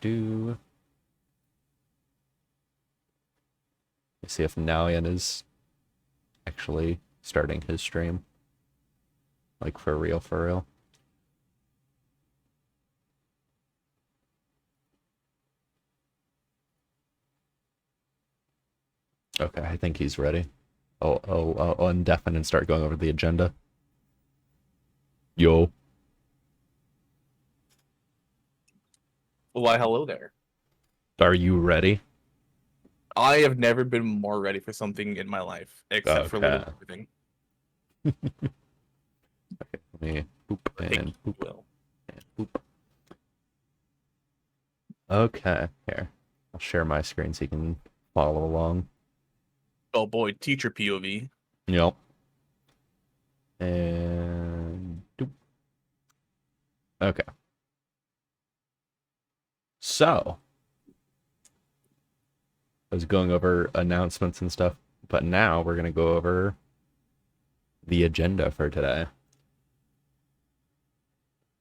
do. Let's see if Nalian is actually starting his stream. Like, for real, for real. Okay, I think he's ready. I'll undeafen and start going over the agenda. Yo. Why, hello there. Are you ready? I have never been more ready for something in my life, except for literally Okay. everything. Okay, let me boop and boop Will. and boop. Okay, here. I'll share my screen so you can follow along. Oh boy, teacher POV. Yep. And doop. Okay. So, I was going over announcements and stuff, but now we're going to go over the agenda for today.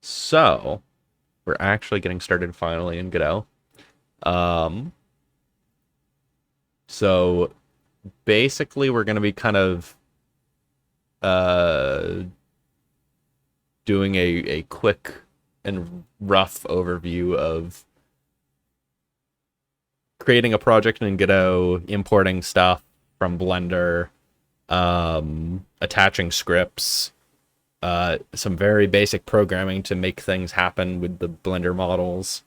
So, we're actually getting started finally in Godot. So basically we're going to be kind of doing a quick and rough overview of creating a project in Godot, importing stuff from Blender, attaching scripts, some very basic programming to make things happen with the Blender models,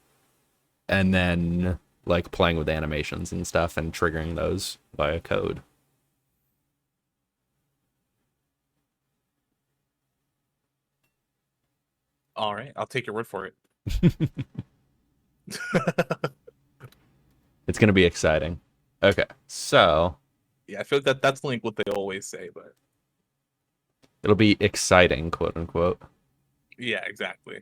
and then like playing with animations and stuff and triggering those via code. All right, I'll take your word for it. It's going to be exciting. Okay, so Yeah, I feel like that's like what they always say, but it'll be exciting, quote unquote. yeah, exactly.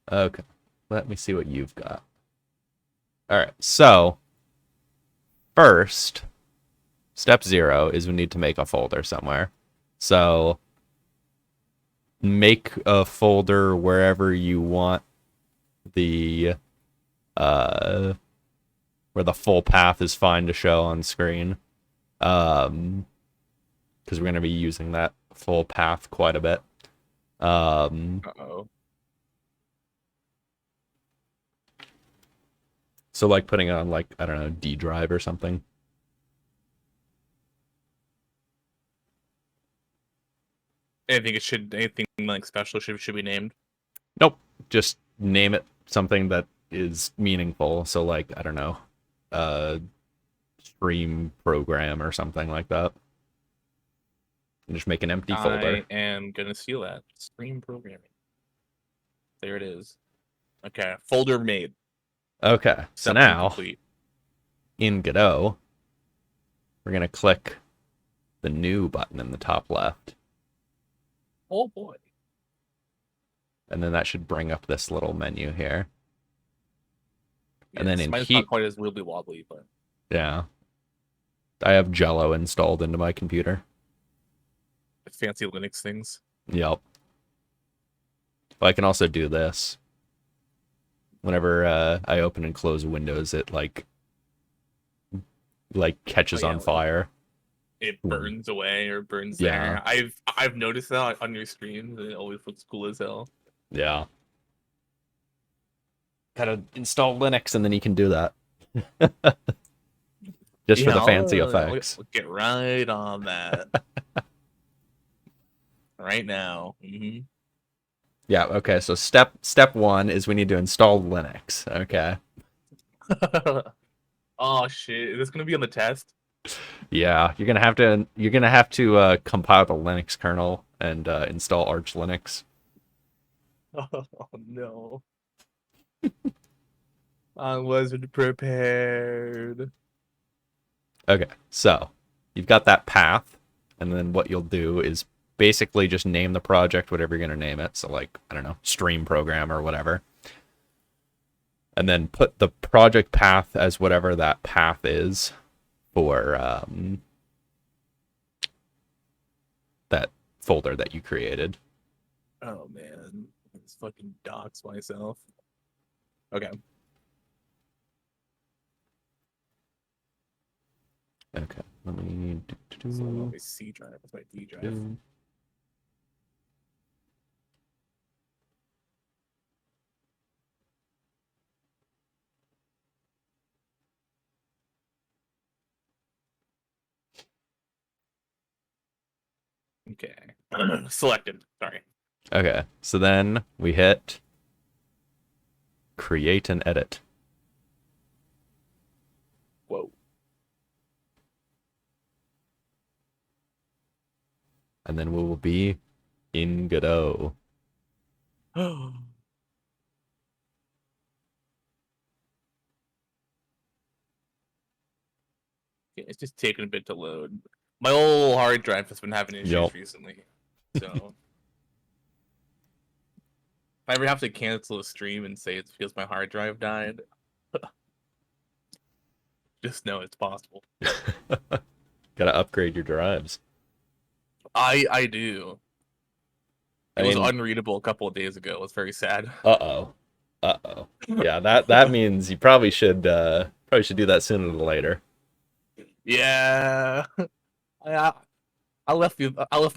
Okay, let me see what you've got. All right, so first, step 0 is we need to make a folder somewhere. So make a folder wherever you want the where the full path is fine to show on screen, because we're going to be using that full path quite a bit. Uh-oh. So like putting it on, like, I don't know, D drive or something. Anything like special should be named? Nope, just name it something that is meaningful. So like, I don't know, stream program or something like that. And just make an empty folder. I am gonna steal that. Stream programming. There it is. Okay, folder made. Okay, so Step 1 now complete. in Godot, we're gonna click the new button in the top left, Oh boy. and then that should bring up this little menu here. And then Yes, in mine's not quite as wibbly wobbly, but yeah, I have Jello installed into my computer. fancy Linux things. Yep. Well, I can also do this. Whenever I open and close Windows, it like catches on fire. It burns away or burns Yeah. there. I've noticed that on your streams, and it always looks cool as hell. Yeah. Gotta install Linux and then you can do that. Just for the fancy effects. I'll get right on that. Right now. Mm-hmm. Yeah, okay, so step 1 is we need to install Linux. Okay. Oh shit! Is this gonna be on the test? Yeah, you're gonna have to compile the Linux kernel and install Arch Linux. Oh no. I wasn't prepared. Okay, so you've got that path, and then what you'll do is basically just name the project whatever you're going to name it. So like, I don't know, stream program or whatever. And then put the project path as whatever that path is for that folder that you created. Oh man, let's fucking dox myself. Okay. Okay. Let me So I want my C drive. That's my D drive. Okay. Selected. Sorry. Okay. So then we hit create and edit. Whoa. And then we will be in Godot. It's just taking a bit to load. My old hard drive has been having issues Yup. recently. So if I ever have to cancel a stream and say it's because my hard drive died, just know it's possible. Gotta upgrade your drives. I do. I It was mean, unreadable a couple of days ago. It was very sad. uh-oh. Uh-oh. Yeah, that means you probably should do that sooner than later. Yeah. I left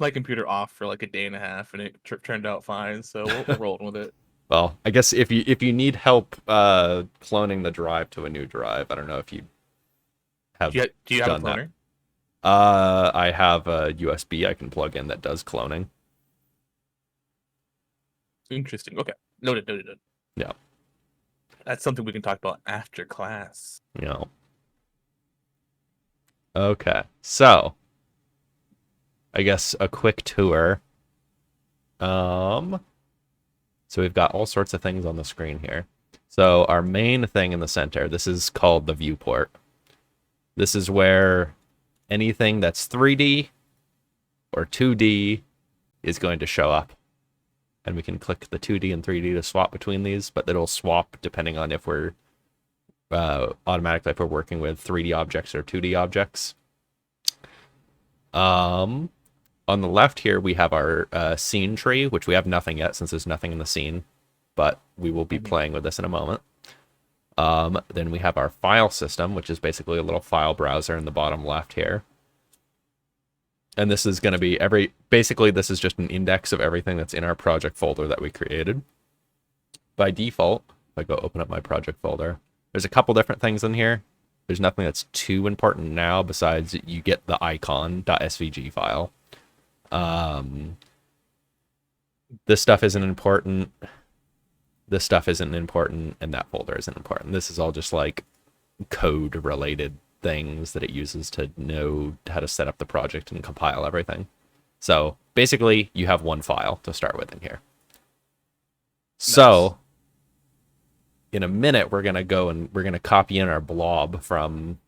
my computer off for like a day and a half, and it turned out fine. So we're rolling with it. Well, I guess if you need help cloning the drive to a new drive, I don't know if you have Do you have a done that. cloner? I have a USB I can plug in that does cloning. Interesting. Okay. Noted. Yeah. That's something we can talk about after class. You know. Okay. So, I guess a quick tour. So we've got all sorts of things on the screen here. So our main thing in the center, this is called the viewport. This is where anything that's 3D or 2D is going to show up. And we can click the 2D and 3D to swap between these, but it'll swap depending on if we're automatically if we're working with 3D objects or 2D objects. On the left here, we have our scene tree, which we have nothing yet since there's nothing in the scene, but we will be playing with this in a moment. Then we have our file system, which is basically a little file browser in the bottom left here. And this is going to be basically this is just an index of everything that's in our project folder that we created. By default, if I go open up my project folder, there's a couple different things in here. There's nothing that's too important now besides you get the icon.svg file. This stuff isn't important. This stuff isn't important, and that folder isn't important. This is all just like code related things that it uses to know how to set up the project and compile everything. So basically you have one file to start with in here. Nice. So in a minute we're gonna go and we're gonna copy in our blob from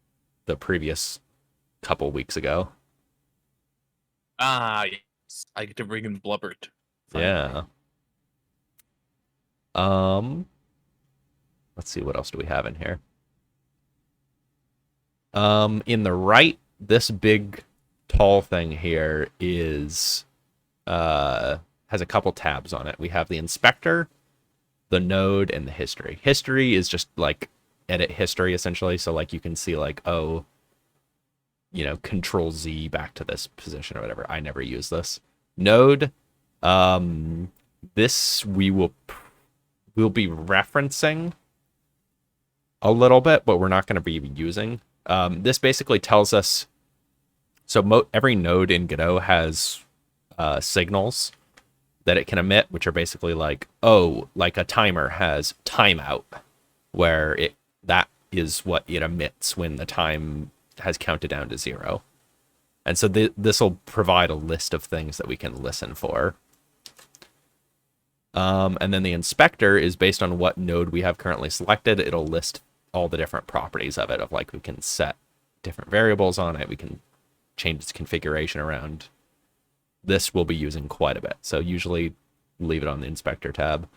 the previous couple weeks ago. Ah, yes. I get to bring in Blubbert. Yeah. Let's see, what else do we have in here? In the right, this big tall thing here is has a couple tabs on it. We have the inspector, the node, and the history. History is just like edit history essentially, so like you can see like, oh, you know, control Z back to this position or whatever. I never use this. Node, this we'll be referencing a little bit, but we're not going to be using. This basically tells us, so every node in Godot has signals that it can emit, which are basically like, oh, like a timer has timeout, where that is what it emits when the time has counted down to 0. And so this will provide a list of things that we can listen for. And then the inspector is based on what node we have currently selected. It'll list all the different properties of it, of like we can set different variables on it. We can change its configuration around. This we'll be using quite a bit. So usually leave it on the inspector tab.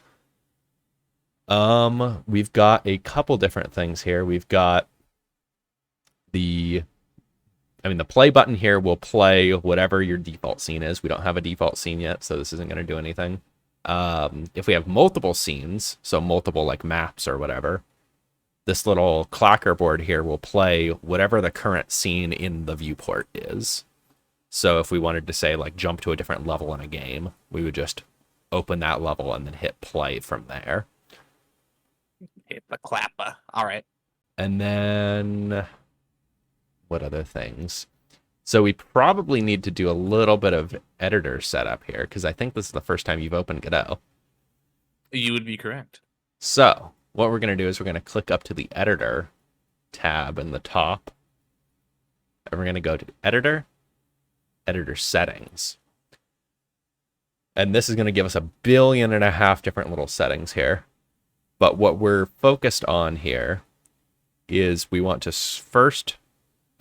We've got a couple different things here. We've got the play button here will play whatever your default scene is. We don't have a default scene yet, so this isn't going to do anything. if we have multiple scenes, so multiple like maps or whatever, this little clacker board here will play whatever the current scene in the viewport is. So if we wanted to say like jump to a different level in a game, we would just open that level and then hit play from there. Hit the clapper. All right. And then what other things? So we probably need to do a little bit of editor setup here because I think this is the first time you've opened Godot. You would be correct. So what we're going to do is we're going to click up to the editor tab in the top. And we're going to go to editor, editor settings. And this is going to give us 1.5 billion different little settings here. But what we're focused on here is we want to first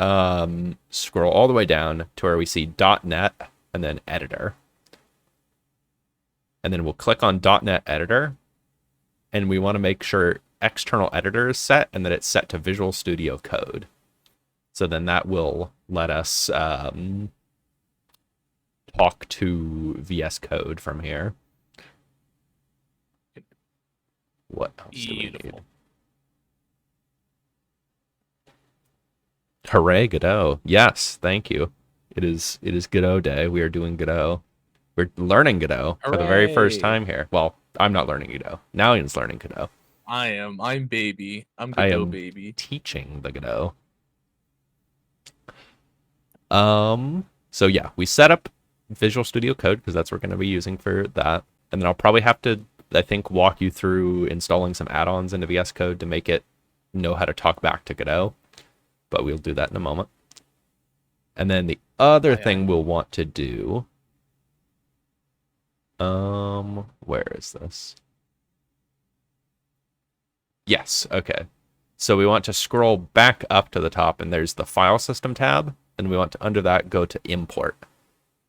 scroll all the way down to where we see .NET and then editor. And then we'll click on .NET editor. And we want to make sure external editor is set and that it's set to Visual Studio Code. So then that will let us talk to VS Code from here. What else do we need? Hooray, Godot. Yes, thank you. It is Godot Day. We are doing Godot. We're learning Godot for the very first time here. Well, I'm not learning Godot. Nalian's learning Godot. I am. I'm baby. I'm I Godot am baby. teaching the Godot. So yeah, we set up Visual Studio Code because that's what we're going to be using for that. And then I'll probably have to, I think, walk you through installing some add-ons into VS Code to make it know how to talk back to Godot. But we'll do that in a moment. And then the other thing we'll want to do, where is this? Yes, okay. So we want to scroll back up to the top and there's the file system tab. And we want to, under that, go to import.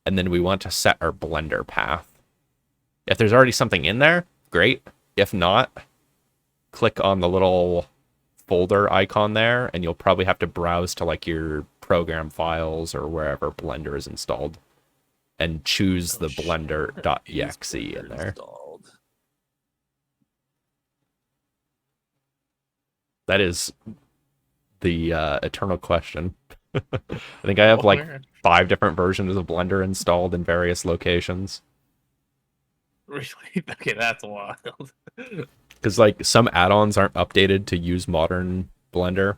And then we want to set our Blender path. If there's already something in there, great. If not, click on the little folder icon there, and you'll probably have to browse to like your program files or wherever Blender is installed and choose the blender.exe in there. Installed. That is the eternal question. I think I have like 5 different versions of Blender installed in various locations. Really? Okay, that's wild. Because like some add-ons aren't updated to use modern Blender,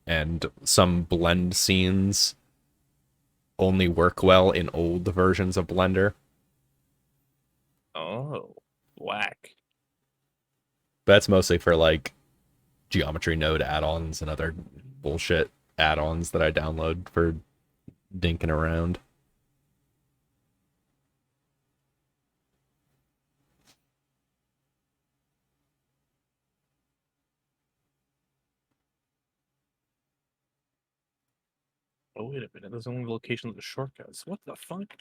and some blend scenes only work well in old versions of Blender. Oh, whack. That's mostly for like geometry node add-ons and other bullshit add-ons that I download for dinking around. Oh, wait a minute. There's only locations with shortcuts. What the fuck?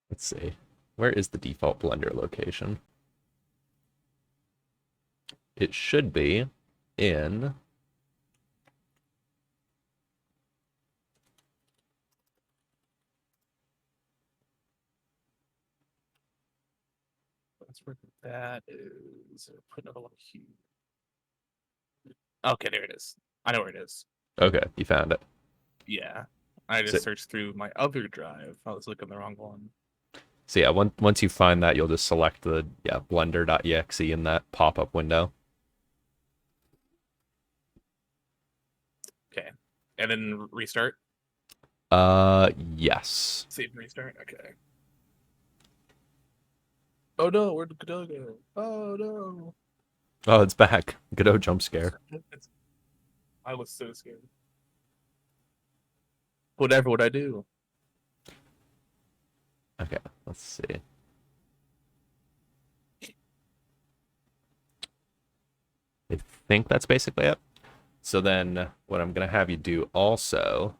Let's see. Where is the default Blender location? It should be in... That's where that is. Put another one here. Okay, there it is. I know where it is. Okay, you found it. Yeah. I just searched through my other drive. I was looking at the wrong one. So yeah, once you find that, you'll just select the blender.exe in that pop-up window. Okay. And then restart? Yes. Save and restart? Okay. Oh no, where'd Godot go? Oh no. Oh, it's back. Godot jump scare. I was so scared. Whatever would I do? Okay, let's see. I think that's basically it. So then what I'm going to have you do also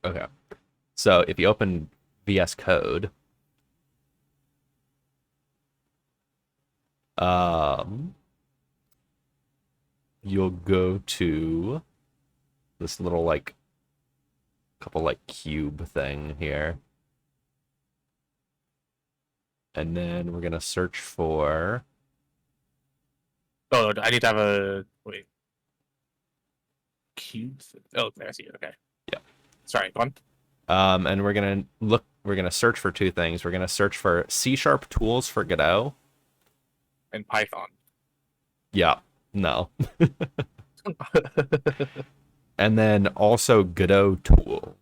okay. So if you open VS Code, you'll go to this little like couple like cube thing here. And then we're gonna search for Oh, I need to have a wait. Cube. Oh, there I see it. Okay. yeah. Sorry, go on. And we're gonna search for two things. We're gonna search for C# tools for Godot. And Python. Yeah, no. And then also Godot tool.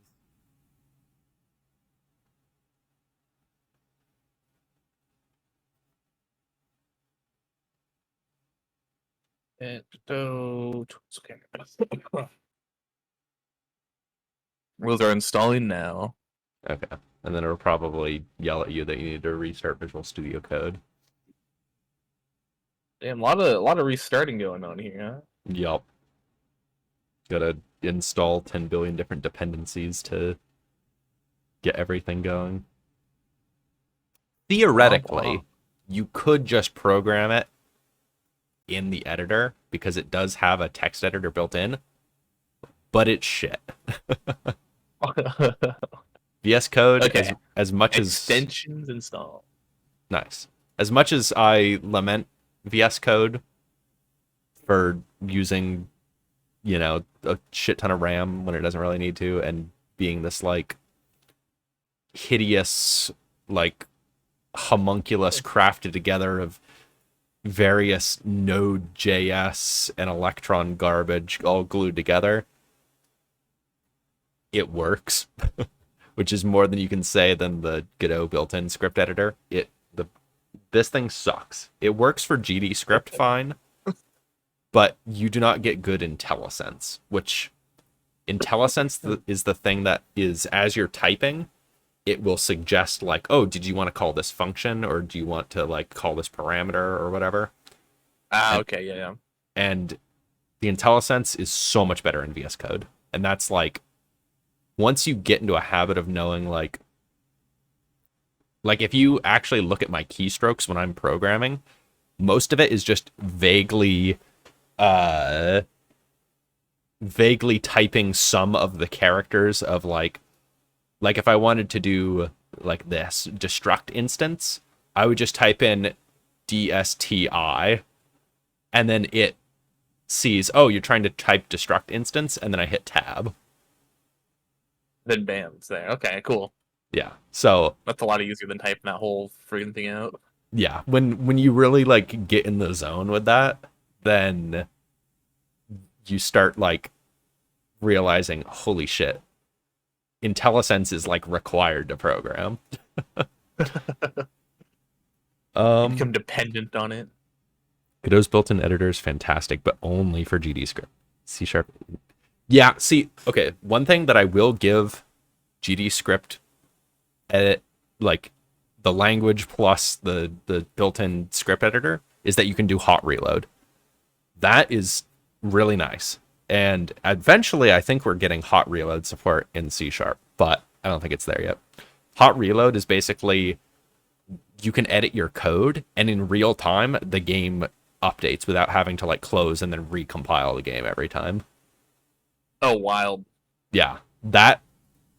And okay. Those are installing now. Okay. And then it'll probably yell at you that you need to restart Visual Studio Code. Damn, a lot of restarting going on here, huh? Yup. Gotta install 10 billion different dependencies to get everything going. Theoretically, you could just program it in the editor because it does have a text editor built in, but it's shit. VS Code, Okay. as much extensions installed. Nice. As much as I lament VS Code for using, you know, a shit ton of RAM when it doesn't really need to, and being this like hideous, like homunculus crafted together of various Node.js and Electron garbage all glued together, it works. Which is more than you can say than the Godot built-in script editor. This thing sucks. It works for GD script fine, but you do not get good IntelliSense, which IntelliSense is the thing that is, as you're typing, it will suggest like, oh, did you want to call this function, or do you want to like call this parameter or whatever? Okay, yeah. And the IntelliSense is so much better in VS Code. And that's like, once you get into a habit of knowing like if you actually look at my keystrokes when I'm programming, most of it is just vaguely typing some of the characters of like if I wanted to do like this destruct instance, I would just type in DSTI, and then it sees, oh, you're trying to type destruct instance, and then I hit tab. Then bam, it's there. Okay, cool. Yeah. So that's a lot easier than typing that whole freaking thing out. Yeah, when you really like get in the zone with that, then you start like realizing, holy shit, IntelliSense is like required to program. You become dependent on it. Godot's built-in editor is fantastic, but only for GD script. C#. Yeah, see, okay, one thing that I will give GD script edit, like the language plus the built-in script editor, is that you can do hot reload. That is really nice. And eventually I think we're getting hot reload support in C#, but I don't think it's there yet. Hot reload is basically you can edit your code, and in real time the game updates without having to like close and then recompile the game every time. Oh, wild. Yeah, that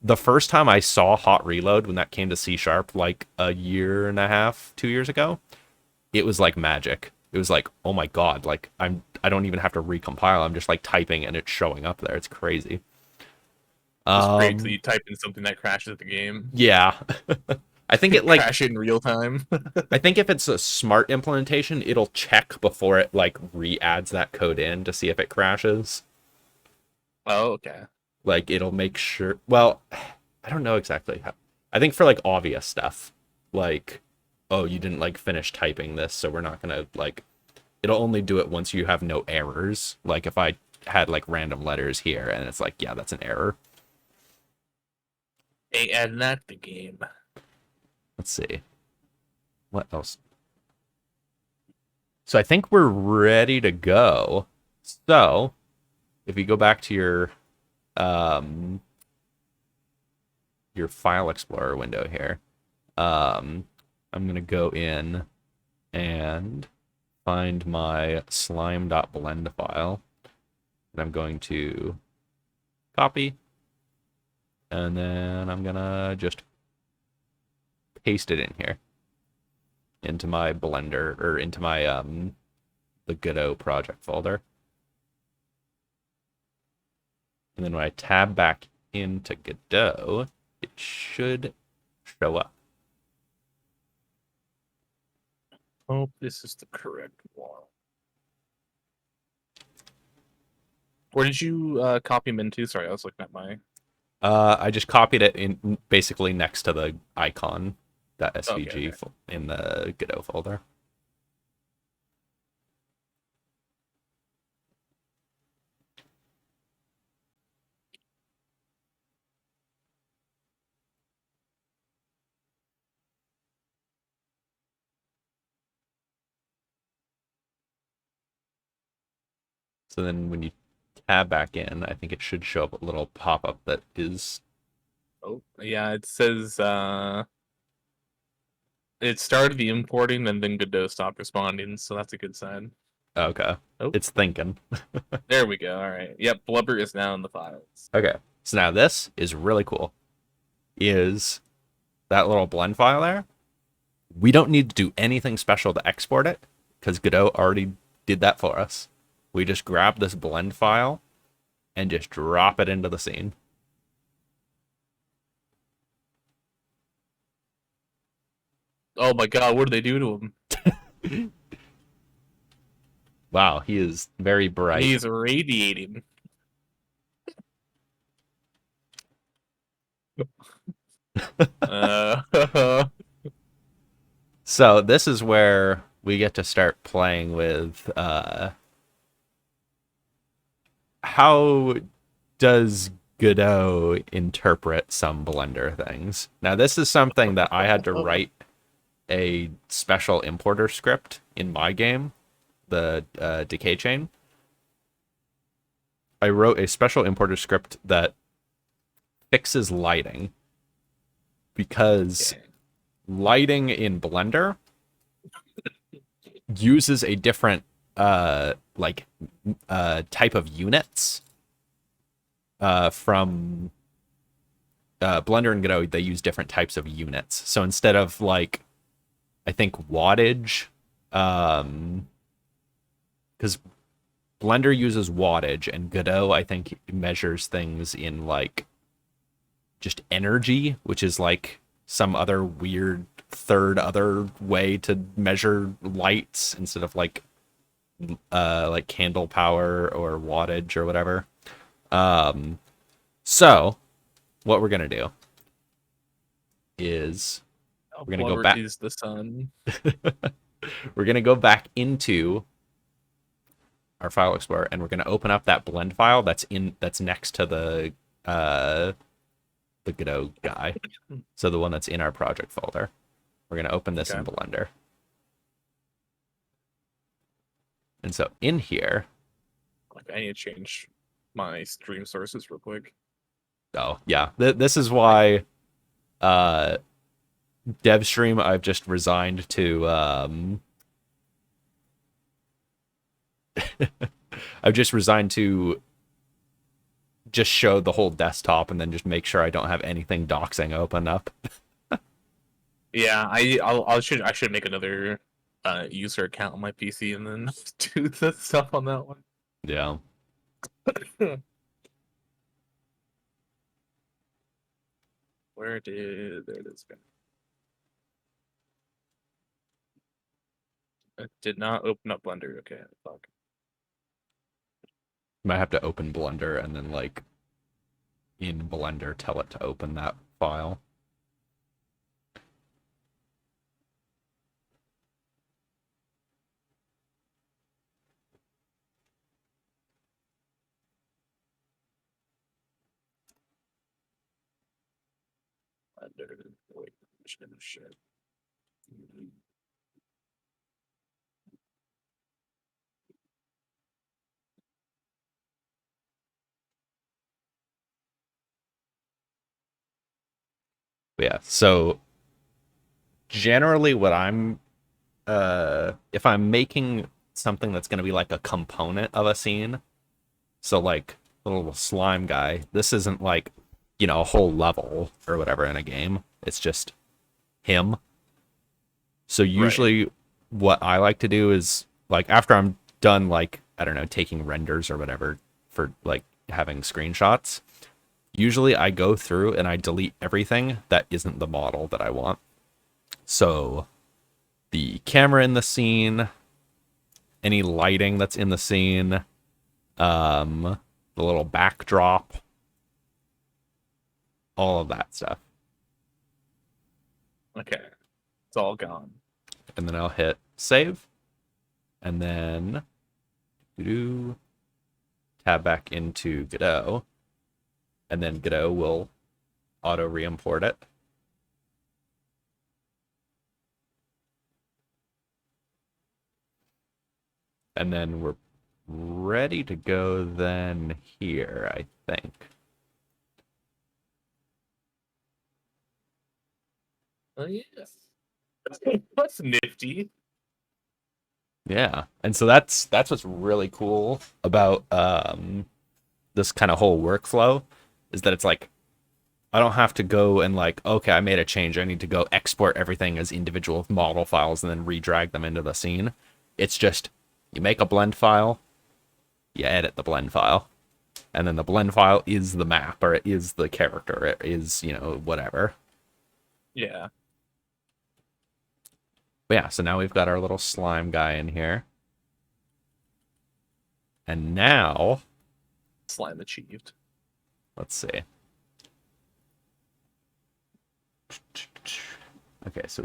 the first time I saw hot reload when that came to C# like a year and a half, 2 years ago, it was like magic. It was like, oh my god, like I don't even have to recompile. I'm just like typing and it's showing up there. It's crazy. It's great until you type in something that crashes the game. Yeah. I think it like crash it in real time. I think if it's a smart implementation, it'll check before it like re-adds that code in to see if it crashes. Oh, okay. Like it'll make sure. Well, I don't know exactly how. I think for like obvious stuff, like, oh, you didn't like finish typing this, so we're not gonna like. It'll only do it once you have no errors. Like if I had like random letters here, and it's like, yeah, that's an error. Hey, add that the game. Let's see. What else? So I think we're ready to go. So if you go back to your File Explorer window here, I'm gonna go in and find my slime.blend file. And I'm going to copy, and then I'm gonna just paste it in here into my Blender, or into my the Godot project folder. And then when I tab back into Godot, it should show up. Hope this is the correct one. Where did you copy them into? Sorry, I was looking at my. I just copied it in basically next to the icon, that SVG Okay. in the Godot folder. So then when you tab back in, I think it should show up a little pop-up that is... Oh, yeah, it says it started the importing and then Godot stopped responding, so that's a good sign. Okay. Oh. It's thinking. There we go. All right. Yep, Blubber is now in the files. Okay. So now this is really cool. Is that little blend file there? We don't need to do anything special to export it because Godot already did that for us. We just grab this blend file and just drop it into the scene. Oh my god, what did they do to him? Wow, he is very bright. He's radiating. So this is where we get to start playing with how does Godot interpret some Blender things. Now this is something that I had to write a special importer script in my game, the decay chain. I wrote a special importer script that fixes lighting, because lighting in Blender uses a different type of units from Blender and Godot. They use different types of units. So instead of like, I think wattage, because Blender uses wattage and Godot, I think, measures things in like just energy, which is like some other weird third other way to measure lights instead of like candle power or wattage or whatever. So what we're gonna do is we're gonna go back. Is the sun. We're gonna go back into our file explorer and we're gonna open up that blend file that's next to the Godot guy. So the one that's in our project folder. We're gonna open this in Blender. And so in here, I need to change my stream sources real quick. Oh yeah, this is why DevStream I've just resigned to I've just resigned to just show the whole desktop and then just make sure I don't have anything doxing open up. Yeah, I should make another user account on my PC and then do the stuff on that one. Yeah. There it is. It did not open up Blender. Okay, fuck. Might have to open Blender and then like in Blender tell it to open that file. Blender. Wait, shit. Yeah, so generally what I'm if I'm making something that's going to be like a component of a scene, So like the little slime guy, this isn't like, you know, a whole level or whatever in a game. It's just him. So usually what I like to do is like after I'm done, like, I don't know, taking renders or whatever for like having screenshots, usually I go through and I delete everything that isn't the model that I want. So the camera in the scene, any lighting that's in the scene, the little backdrop, all of that stuff. Okay. It's all gone. And then I'll hit save. And then tab back into Godot. And then Godot will auto re-import it. And then we're ready to go then here, I think. Oh, yes. That's nifty. Yeah. And so that's what's really cool about this kind of whole workflow is that it's like I don't have to go and like, okay, I made a change. I need to go export everything as individual model files and then re-drag them into the scene. It's just you make a blend file, you edit the blend file, and then the blend file is the map or it is the character. It is, you know, whatever. Yeah. But yeah, so now we've got our little slime guy in here. And now, Slime achieved. let's see. Okay, so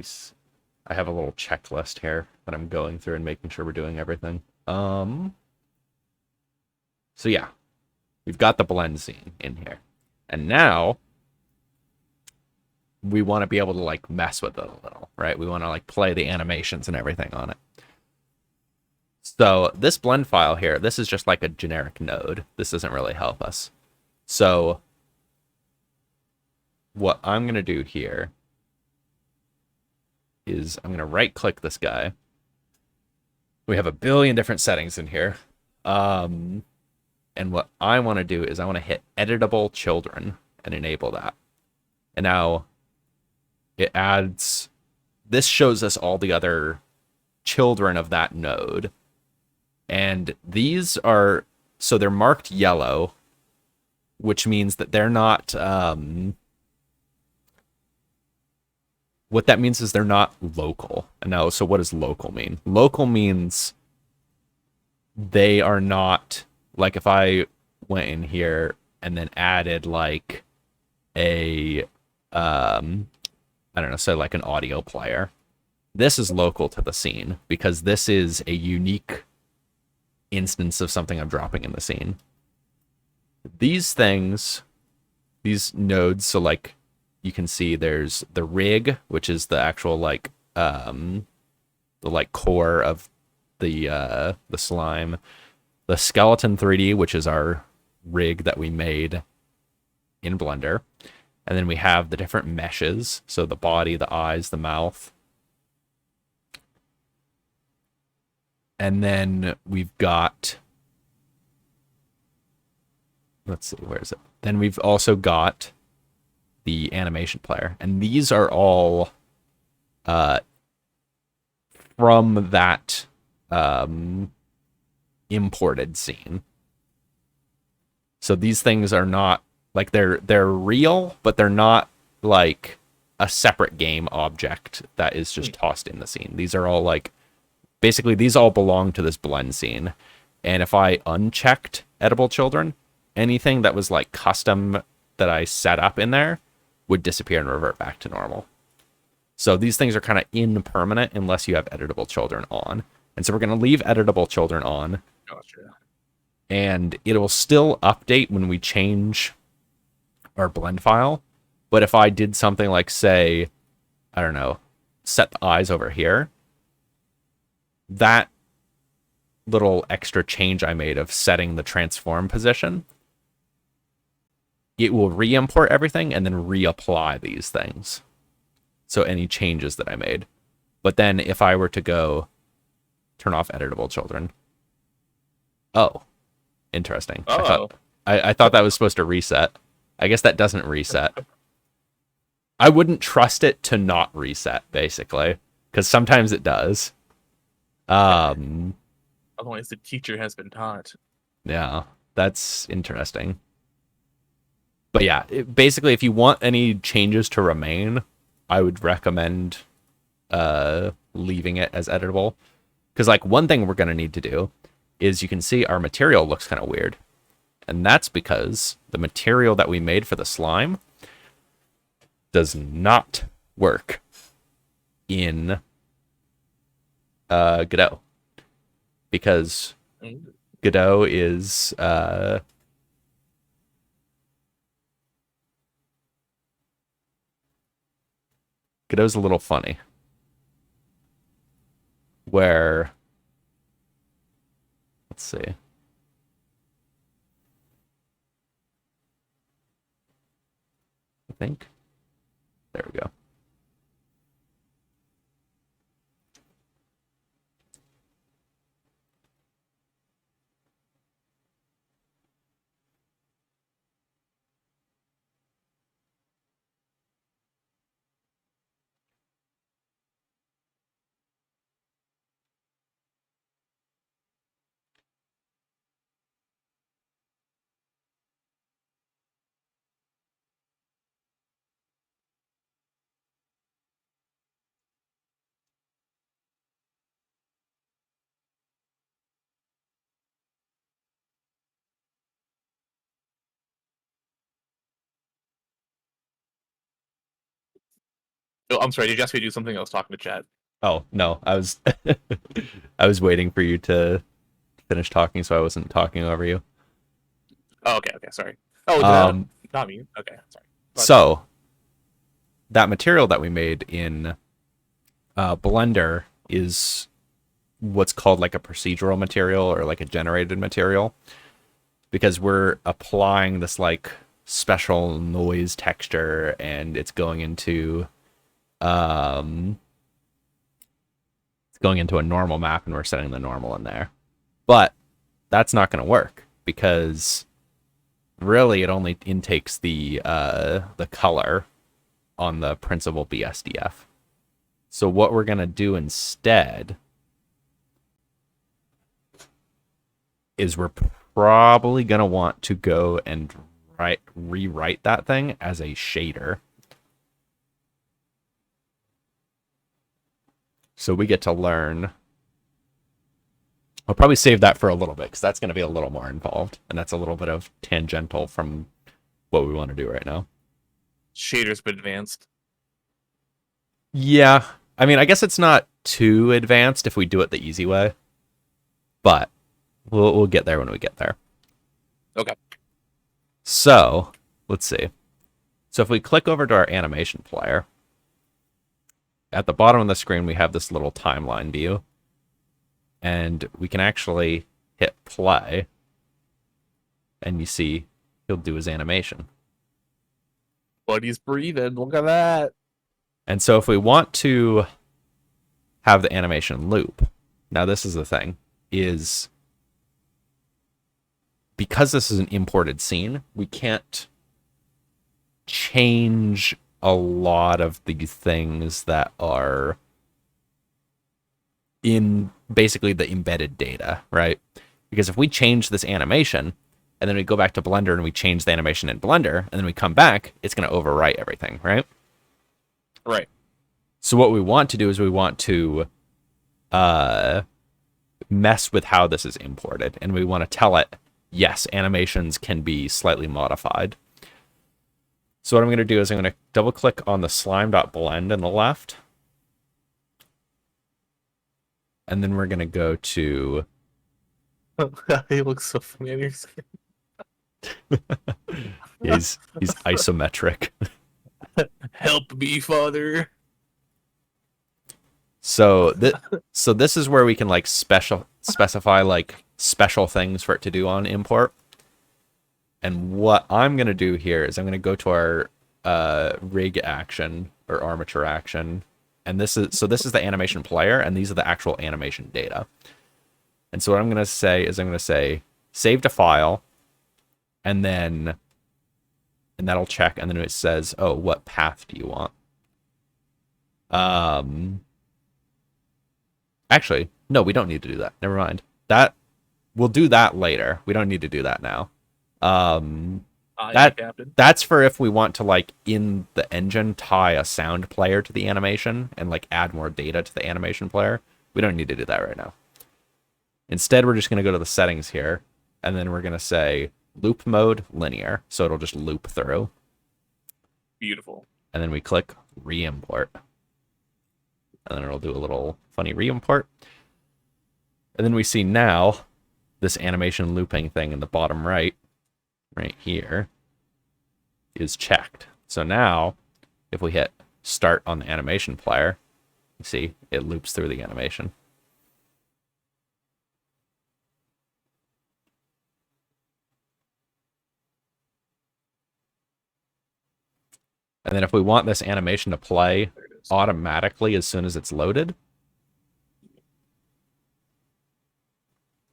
I have a little checklist here that I'm going through and making sure we're doing everything. So yeah, we've got the blend scene in here. And now we want to be able to like mess with it a little, right? We want to like play the animations and everything on it. So this blend file here, this is just like a generic node. This doesn't really help us. So what I'm going to do here is I'm going to right click this guy. We have a billion different settings in here. And what I want to do is I want to hit editable children and enable that. And now it adds, this shows us all the other children of that node. And these are, so they're marked yellow, which means that they're not, what that means is they're not local. And now, so what does local mean? Local means they are not, like if I went in here and then added like a, I don't know, say like an audio player. This is local to the scene because this is a unique instance of something I'm dropping in the scene. These things, these nodes, so like you can see there's the rig, which is the actual like the like core of the slime, the skeleton 3D, which is our rig that we made in Blender. And then we have the different meshes, so the body, the eyes, the mouth. And then we've got, let's see, where is it? Then we've also got the animation player. And these are all from that imported scene. So these things are not, like they're real, but they're not like a separate game object that is just tossed in the scene. These are all like, basically these all belong to this blend scene. And if I unchecked edible children, anything that was like custom that I set up in there would disappear and revert back to normal. So these things are kind of impermanent unless you have editable children on. And so we're going to leave editable children on. Gotcha. And it will still update when we change our blend file. But if I did something like, say, I don't know, set the eyes over here, that little extra change I made of setting the transform position, it will re-import everything and then reapply these things. So any changes that I made. But then if I were to go turn off editable children, oh, Interesting. Oh, I thought that was supposed to reset. I guess that doesn't reset. I wouldn't trust it to not reset, basically, because sometimes it does. Um, otherwise the teacher has been taught. yeah, that's interesting. But yeah, basically, if you want any changes to remain, I would recommend leaving it as editable. Because like one thing we're gonna need to do is you can see our material looks kind of weird, and that's because the material that we made for the slime does not work in Godot, because Mm. Godot is Godot's a little funny. Where, let's see. I think there we go. Oh, I'm sorry. Did you ask me to do something? I was talking to chat. Oh no, I was I was waiting for you to finish talking, so I wasn't talking over you. Oh, okay. Okay. Sorry. Oh, did I Um, not me? Okay. Sorry. Go ahead. so that material that we made in Blender is what's called like a procedural material or like a generated material, because we're applying this like special noise texture, and it's going into um it's going into a normal map, and we're setting the normal in there. But that's not going to work because really it only intakes the color on the principal BSDF. So what we're going to do instead is we're probably going to want to go and rewrite that thing as a shader. So we get to learn. I'll probably save that for a little bit because that's going to be a little more involved, and that's a little bit of tangential from what we want to do right now. Shader's been advanced. Yeah, I mean, I guess it's not too advanced if we do it the easy way, but we'll get there when we get there. Okay. So let's see. So if we click over to our animation player, at the bottom of the screen we have this little timeline view, and we can actually hit play, and you see he'll do his animation. Buddy's breathing. Look at that. And so if we want to have the animation loop, now this is the thing, is because this is an imported scene, we can't change a lot of the things that are in basically the embedded data, right? Because if we change this animation and then we go back to Blender and we change the animation in Blender and then we come back, it's going to overwrite everything, right? Right. So what we want to do is we want to mess with how this is imported, and we want to tell it, yes, animations can be slightly modified. So what I'm going to do is I'm going to double click on the slime.blend in the left, and then we're going to go to He looks so funny on your screen. he's isometric. Help me, father. So this is where we can like specify like special things for it to do on import. And what I'm going to do here is I'm going to go to our rig action or armature action. And this is the animation player, and these are the actual animation data. And so what I'm going to say is I'm going to say saved a file, and that'll check, and then it says, oh, what path do you want? Actually, no, we don't need to do that. Never mind. We'll do that later. We don't need to do that now. That's for if we want to, like, in the engine, tie a sound player to the animation and, like, add more data to the animation player. We don't need to do that right now. Instead, we're just going to go to the settings here, and then we're going to say loop mode linear, so it'll just loop through. Beautiful. And then we click re-import. And then it'll do a little funny re-import. And then we see now this animation looping thing in the bottom right here, is checked. So now, if we hit start on the animation player, you see it loops through the animation. And then if we want this animation to play automatically as soon as it's loaded,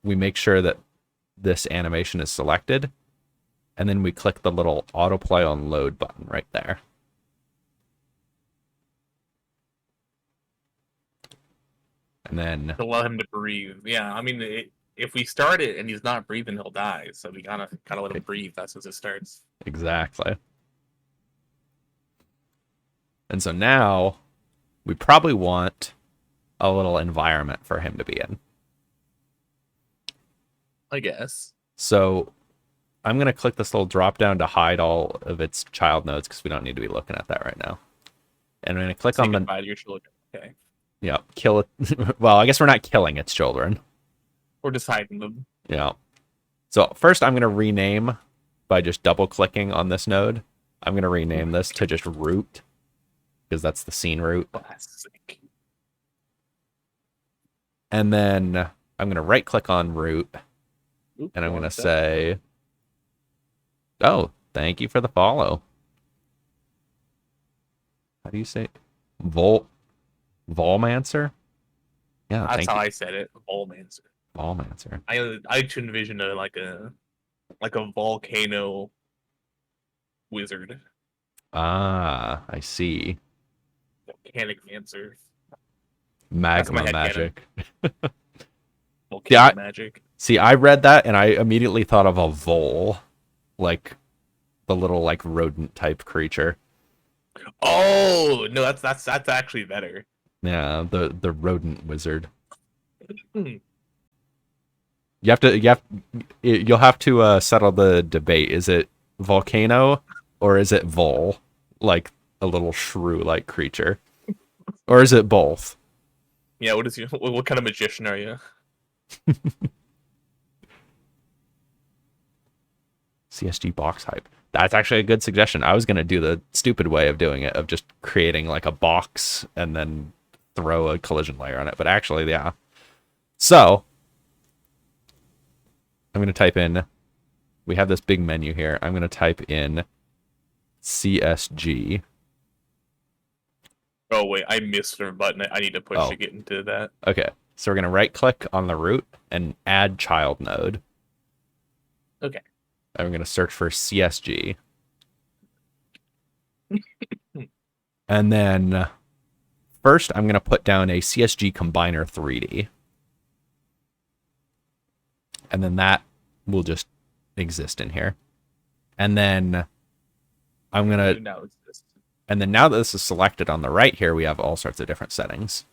we make sure that this animation is selected, and then we click the little autoplay on load button right there. And then allow him to breathe. Yeah, I mean, if we start it and he's not breathing, he'll die. So we gotta let him breathe as soon as it starts. Exactly. And so now we probably want a little environment for him to be in, I guess. So I'm going to click this little drop down to hide all of its child nodes because we don't need to be looking at that right now. And I'm going to click on the... your children. Okay. Yeah, kill it. Well, I guess we're not killing its children. Or just hiding them. Yeah. So first I'm going to rename by just double clicking on this node. I'm going to rename this to just root, because that's the scene root. Classic. And then I'm going to right click on root. And I'm going to say, oh, thank you for the follow. How do you say Volmancer? Yeah, that's how I said it. Volmancer. Volmancer. I should envision like a volcano wizard. Ah, I see. Volcanic Mancer. Magma magic. Volcanic magic. See, I read that and I immediately thought of a vole, like the little like rodent type creature. Oh no, that's actually better. Yeah, the rodent wizard. Hmm. You'll have to settle the debate. Is it volcano or is it vole, like a little shrew-like creature, or is it both? Yeah, what kind of magician are you? CSG box hype. That's actually a good suggestion. I was going to do the stupid way of doing it, of just creating like a box and then throw a collision layer on it. But actually, yeah. So, I'm going to type in, we have this big menu here. I'm going to type in CSG. Oh, wait, I missed a button. I need to push to get into that. Okay, so we're going to right click on the root and add child node. Okay. And we're going to search for CSG. And then first, I'm going to put down a CSG Combiner 3D. And then that will just exist in here. And then I'm going to... And then now that this is selected on the right here, we have all sorts of different settings.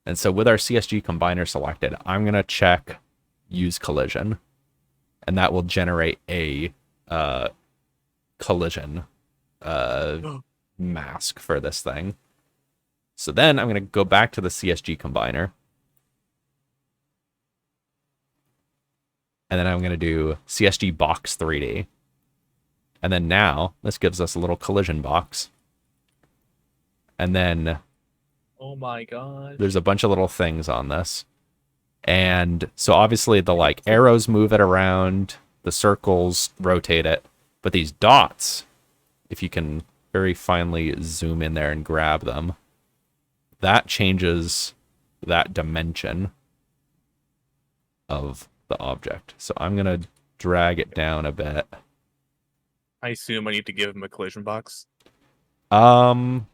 And so with our CSG Combiner selected, I'm going to check Use Collision. And that will generate a collision mask for this thing. So then I'm going to go back to the CSG Combiner. And then I'm going to do CSG Box 3D. And then now, this gives us a little collision box. And then... Oh my god. There's a bunch of little things on this. And so obviously the like arrows move it around, the circles rotate it, but these dots, if you can very finely zoom in there and grab them, that changes that dimension of the object. So I'm gonna drag it down a bit. I assume I need to give him a collision box. Um,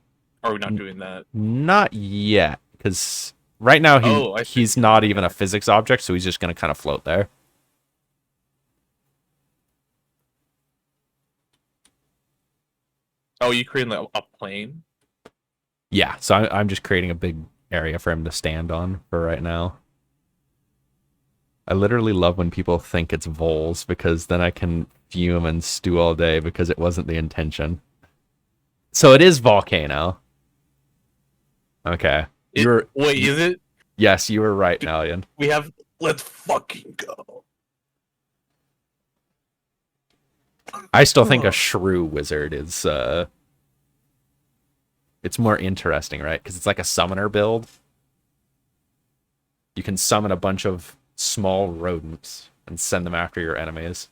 Or are we not doing that? not yet, because right now he's not even a physics object, so he's just gonna kind of float there. Oh, you creating like a plane? Yeah, so I'm just creating a big area for him to stand on for right now. I literally love when people think it's voles, because then I can fume and stew all day because it wasn't the intention. So it is volcano. Okay. Wait, is it? Yes, you were right, Nalian. We have. Let's fucking go. I still think a shrew wizard is it's more interesting, right? Because it's like a summoner build. You can summon a bunch of small rodents and send them after your enemies.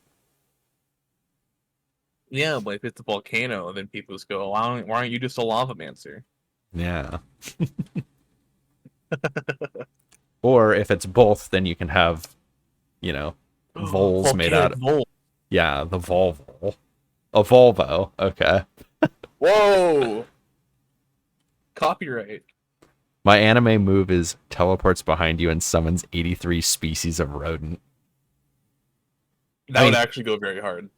Yeah, but if it's a volcano, then people just go, why aren't you just a lava mancer? Yeah. Or if it's both, then you can have, you know, voles made out of... Vole. Yeah, the Volvo. A Volvo, okay. Whoa! Copyright. My anime move is teleports behind you and summons 83 species of rodent. That would actually go very hard.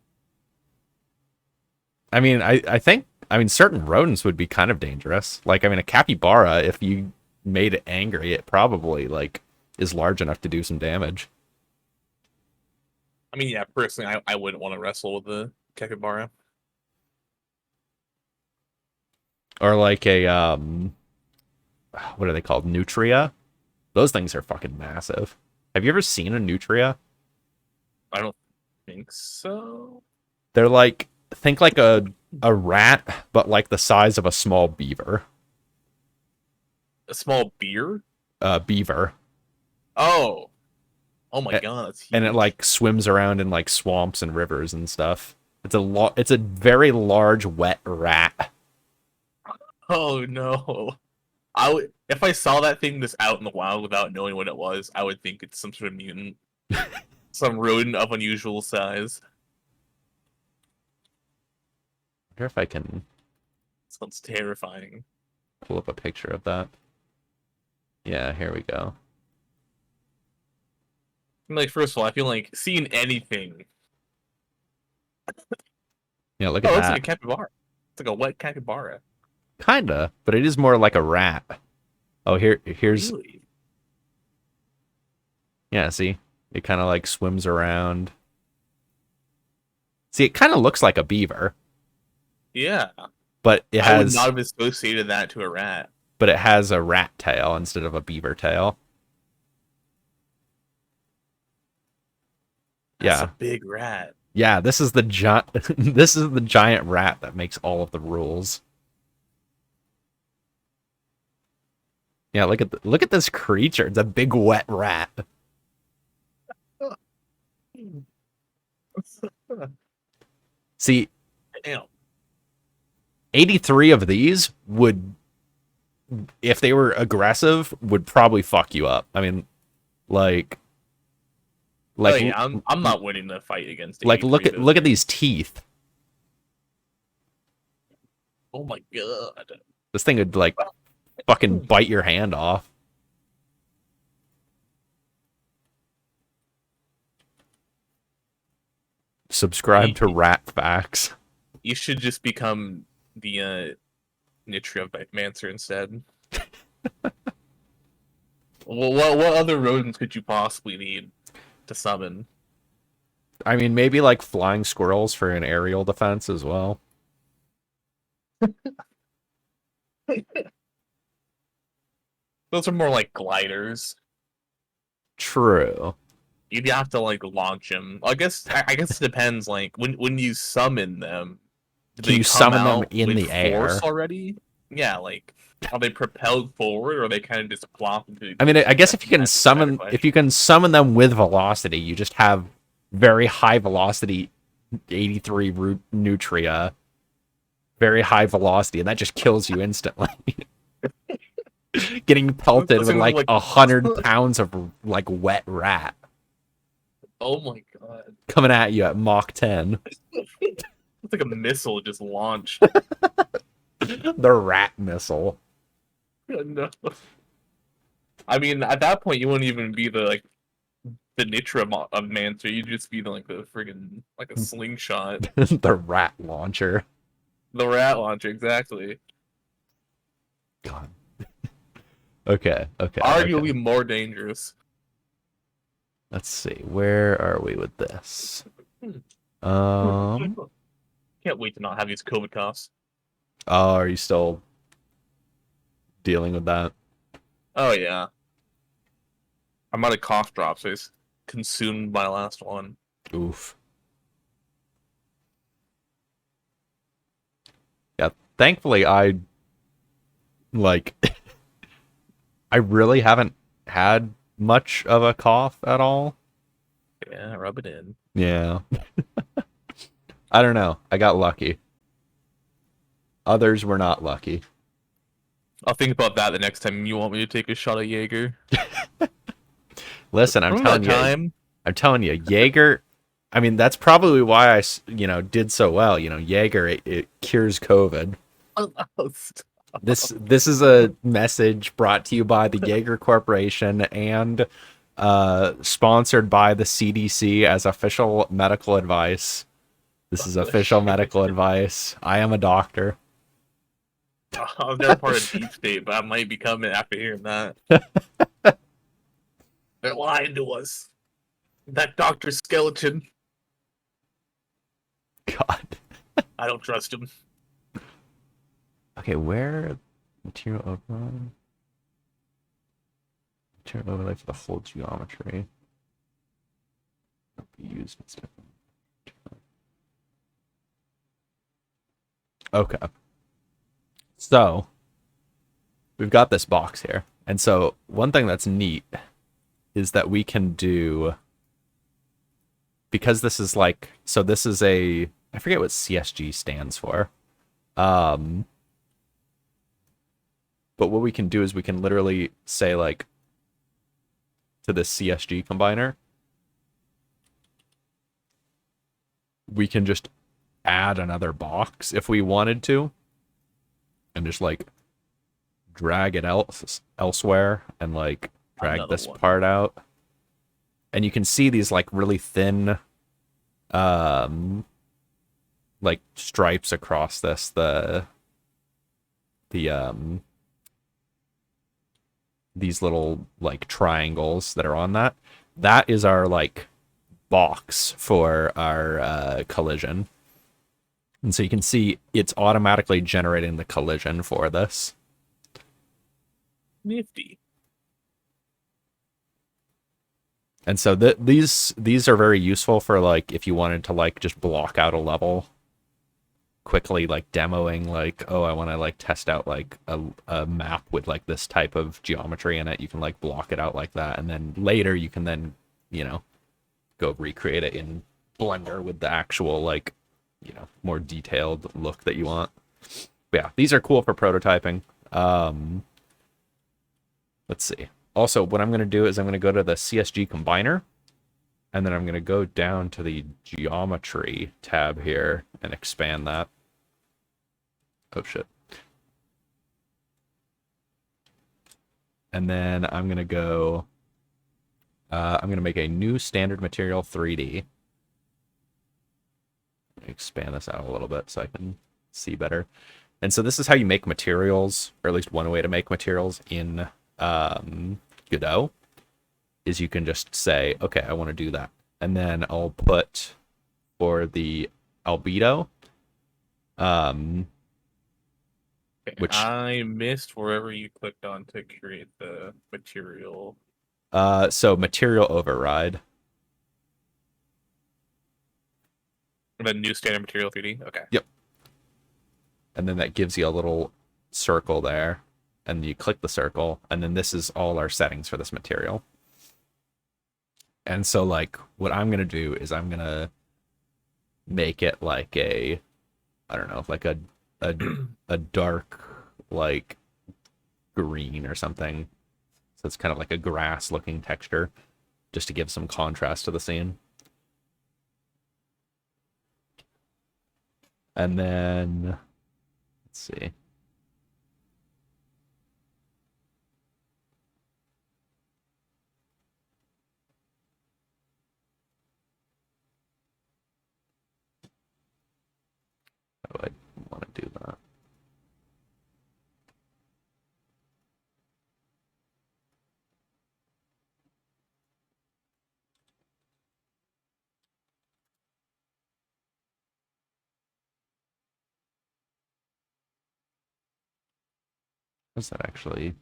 I mean, I think, certain rodents would be kind of dangerous. Like, a capybara, if you made it angry, it probably, like, is large enough to do some damage. I mean, yeah, personally, I wouldn't want to wrestle with the capybara. Or like a, what are they called? Nutria? Those things are fucking massive. Have you ever seen a nutria? I don't think so. They're like, think like a rat, but like the size of a small beaver. A small beer? Beaver. Oh. Oh my god, that's huge. And it like swims around in like swamps and rivers and stuff. It's a very large wet rat. Oh no. If I saw that thing just out in the wild without knowing what it was, I would think it's some sort of mutant. Some rodent of unusual size. I wonder if I can Sounds terrifying. pull up a picture of that. Yeah, here we go. Like, first of all, I feel like seeing anything. Yeah, look at that. It looks like a capybara. It's like a wet capybara. Kinda, but it is more like a rat. Oh, here's... Really? Yeah, see? It kind of like swims around. See, it kind of looks like a beaver. Yeah. But it I would has... not have associated that to a rat. But it has a rat tail instead of a beaver tail. That's Yeah. a big rat. Yeah, this is the giant rat that makes all of the rules. Yeah, look at this creature. It's a big wet rat. See, Damn. 83 of these would, if they were aggressive, would probably fuck you up. I mean, like Oh, yeah, I'm not winning the fight against. Like, look at these teeth. Oh my god. This thing would like fucking bite your hand off. Subscribe to Rat Facts. You should just become the Nitria Mancer instead. Well, what other rodents could you possibly need to summon? I mean, maybe like flying squirrels for an aerial defense as well. Those are more like gliders. True. You'd have to like launch them. I guess it depends. Like when you summon them, Can you summon them in the air already? Yeah, like are they propelled forward or are they kind of just plop into? I mean, I guess if you can summon them with velocity, you just have very high velocity 83 nutria, very high velocity, and that just kills you instantly. Getting pelted with like 100 pounds of like wet rat. Oh my god. coming at you at Mach 10. It's like a missile just launched. The rat missile. No. I mean, at that point, you wouldn't even be the Nitra of Mancer. You'd just be the friggin' like a slingshot. The rat launcher. The rat launcher, exactly. God. Okay. Arguably more dangerous. Let's see. Where are we with this? Can't wait to not have these COVID coughs. Oh, are you still dealing with that? Oh yeah. I'm out of cough drops. I just consumed my last one. Oof. Yeah, thankfully I like I really haven't had much of a cough at all. Yeah, rub it in. Yeah. I don't know. I got lucky. Others were not lucky. I'll think about that the next time you want me to take a shot of Jaeger. Listen, Remember that time? I'm telling you, Jaeger. I mean, that's probably why did so well. Jaeger it cures COVID. This is a message brought to you by the Jaeger Corporation and sponsored by the CDC as official medical advice. This is official medical advice. I am a doctor. I was never part of Deep State, but I might be coming after hearing that. They're lying to us. That Dr. Skeleton. God. I don't trust him. Okay, where material overlay? Material overlay for the whole geometry. Used instead. Okay. So we've got this box here. And so one thing that's neat is that we can do, because this is this is I forget what CSG stands for. But what we can do is we can literally say to this CSG combiner, we can just add another box if we wanted to, and just drag it elsewhere and drag Another this one. part out. And you can see these really thin stripes across this, these little triangles that are on that. That is our box for our collision. And so you can see it's automatically generating the collision for this. Nifty. And so these are very useful for if you wanted to just block out a level quickly, demoing oh, I want to test out a map with this type of geometry in it. You can block it out like that, and then later you can then go recreate it in Blender with the actual more detailed look that you want. But yeah, these are cool for prototyping. Let's see. Also, what I'm going to do is I'm going to go to the CSG combiner, and then I'm going to go down to the geometry tab here and expand that. Oh, shit. And then I'm going to go, I'm going to make a new standard material 3D. Expand this out a little bit so I can see better. And so this is how you make materials, or at least one way to make materials in Godot, is you can just say, okay, I want to do that. And then I'll put for the albedo, which I missed wherever you clicked on to create the material. So material override. The new standard material 3D? Okay. Yep. And then that gives you a little circle there. And you click the circle. And then this is all our settings for this material. And so, what I'm going to do is I'm going to make it I don't know, a dark, green or something. So it's kind of like a grass-looking texture, just to give some contrast to the scene. And then, let's see. Oh, I want to do that. Is that actually?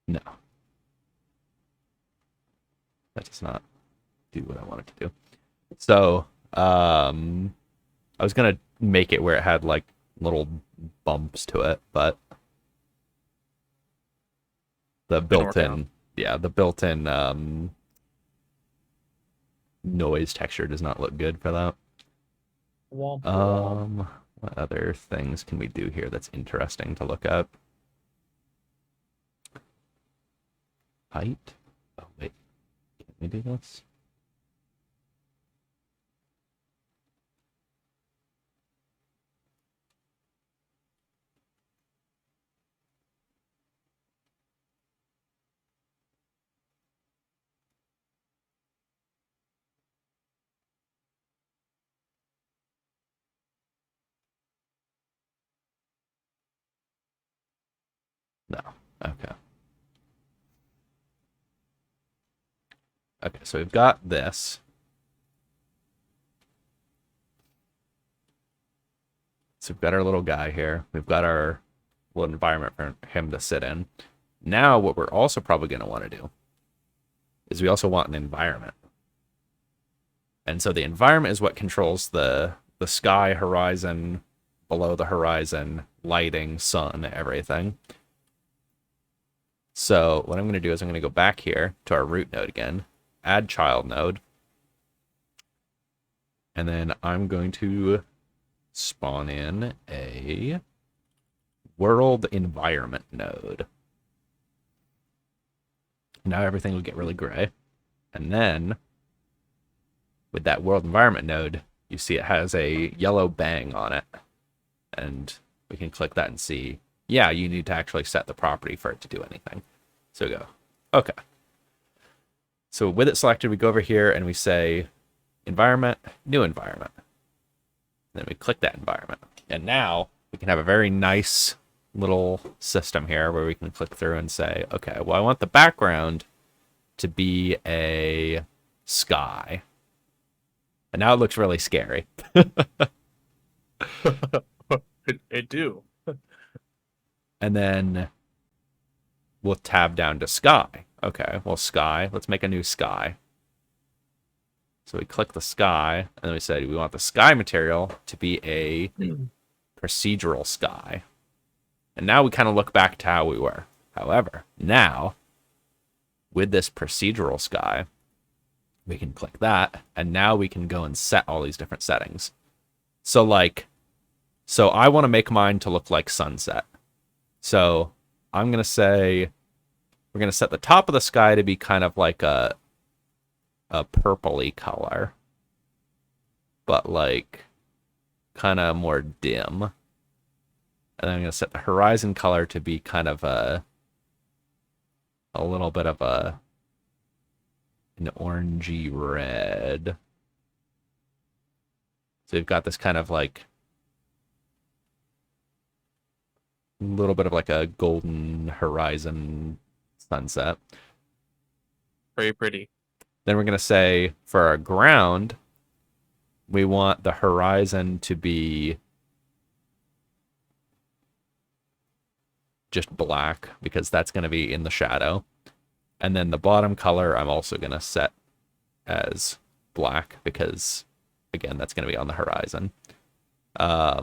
No, that does not do what I want it to do. So, I was gonna make it where it had like little bumps to it, but the Didn't work out. built-in, yeah, the built-in noise texture does not look good for that. Womp womp. What other things can we do here that's interesting to look at? Height? Oh wait, can we do this? No. Okay. Okay, so we've got this. So we've got our little guy here. We've got our little environment for him to sit in. Now, what we're also probably going to want to do is we also want an environment. And so the environment is what controls the sky, horizon, below the horizon, lighting, sun, everything. So what I'm going to do is I'm going to go back here to our root node again, add child node, and then I'm going to spawn in a world environment node. Now everything will get really gray. And then with that world environment node, you see it has a yellow bang on it. And we can click that and see, yeah, you need to actually set the property for it to do anything. So we go, okay. So with it selected, we go over here and we say environment, new environment. Then we click that environment. And now we can have a very nice little system here where we can click through and say, okay, well, I want the background to be a sky. And now it looks really scary. It do. And then we'll tab down to sky. Okay, well, sky. Let's make a new sky. So we click the sky, and then we say we want the sky material to be a procedural sky. And now we kind of look back to how we were. However, now, with this procedural sky, we can click that, and now we can go and set all these different settings. So I want to make mine to look like sunset. So I'm going to say, we're going to set the top of the sky to be kind of like a purpley color, but like kind of more dim. And then I'm going to set the horizon color to be kind of a little bit of an orangey red. So we've got this kind of like a little bit of like a golden horizon sunset. Very pretty. Then we're going to say for our ground, we want the horizon to be just black because that's going to be in the shadow. And then the bottom color I'm also going to set as black because, again, that's going to be on the horizon. I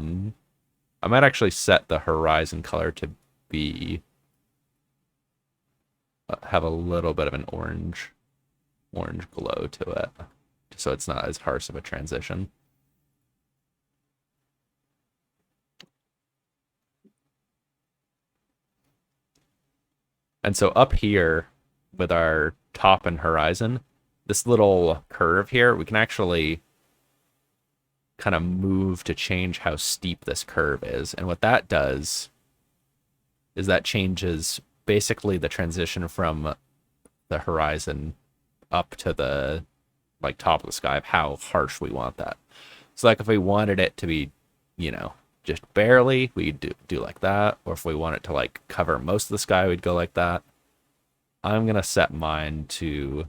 might actually set the horizon color to be have a little bit of an orange glow to it, so it's not as harsh of a transition. And so up here, with our top and horizon, this little curve here, we can actually kind of move to change how steep this curve is. And what that does is that changes basically the transition from the horizon up to the like top of the sky of how harsh we want that. So like if we wanted it to be, just barely, we'd do like that. Or if we want it to like cover most of the sky, we'd go like that. I'm gonna set mine to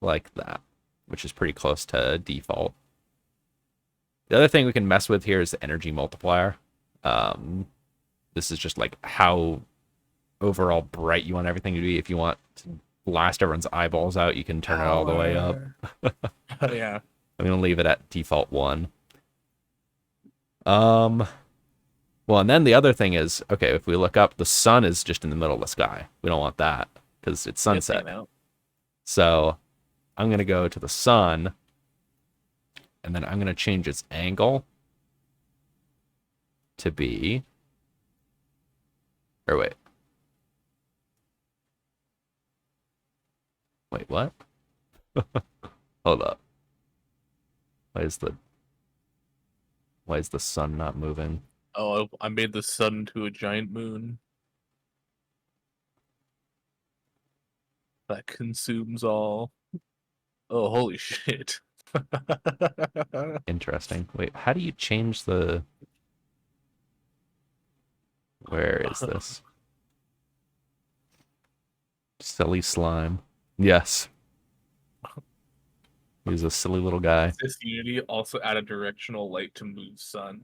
like that, which is pretty close to default. The other thing we can mess with here is the energy multiplier. This is just like how overall bright you want everything to be. If you want to blast everyone's eyeballs out, you can turn it all the way up. Oh, yeah. I'm gonna leave it at default 1. Well, and then the other thing is, okay, if we look up, the sun is just in the middle of the sky. We don't want that because it's sunset. So I'm gonna go to the sun, and then I'm gonna change its angle to be, or wait, what? Hold up. Why is the sun not moving? Oh, I made the sun to a giant moon that consumes all. Oh, holy shit. Interesting. Wait, how do you change the... Where is this? Silly slime. Yes. He's a silly little guy. This Unity also add a directional light to move sun.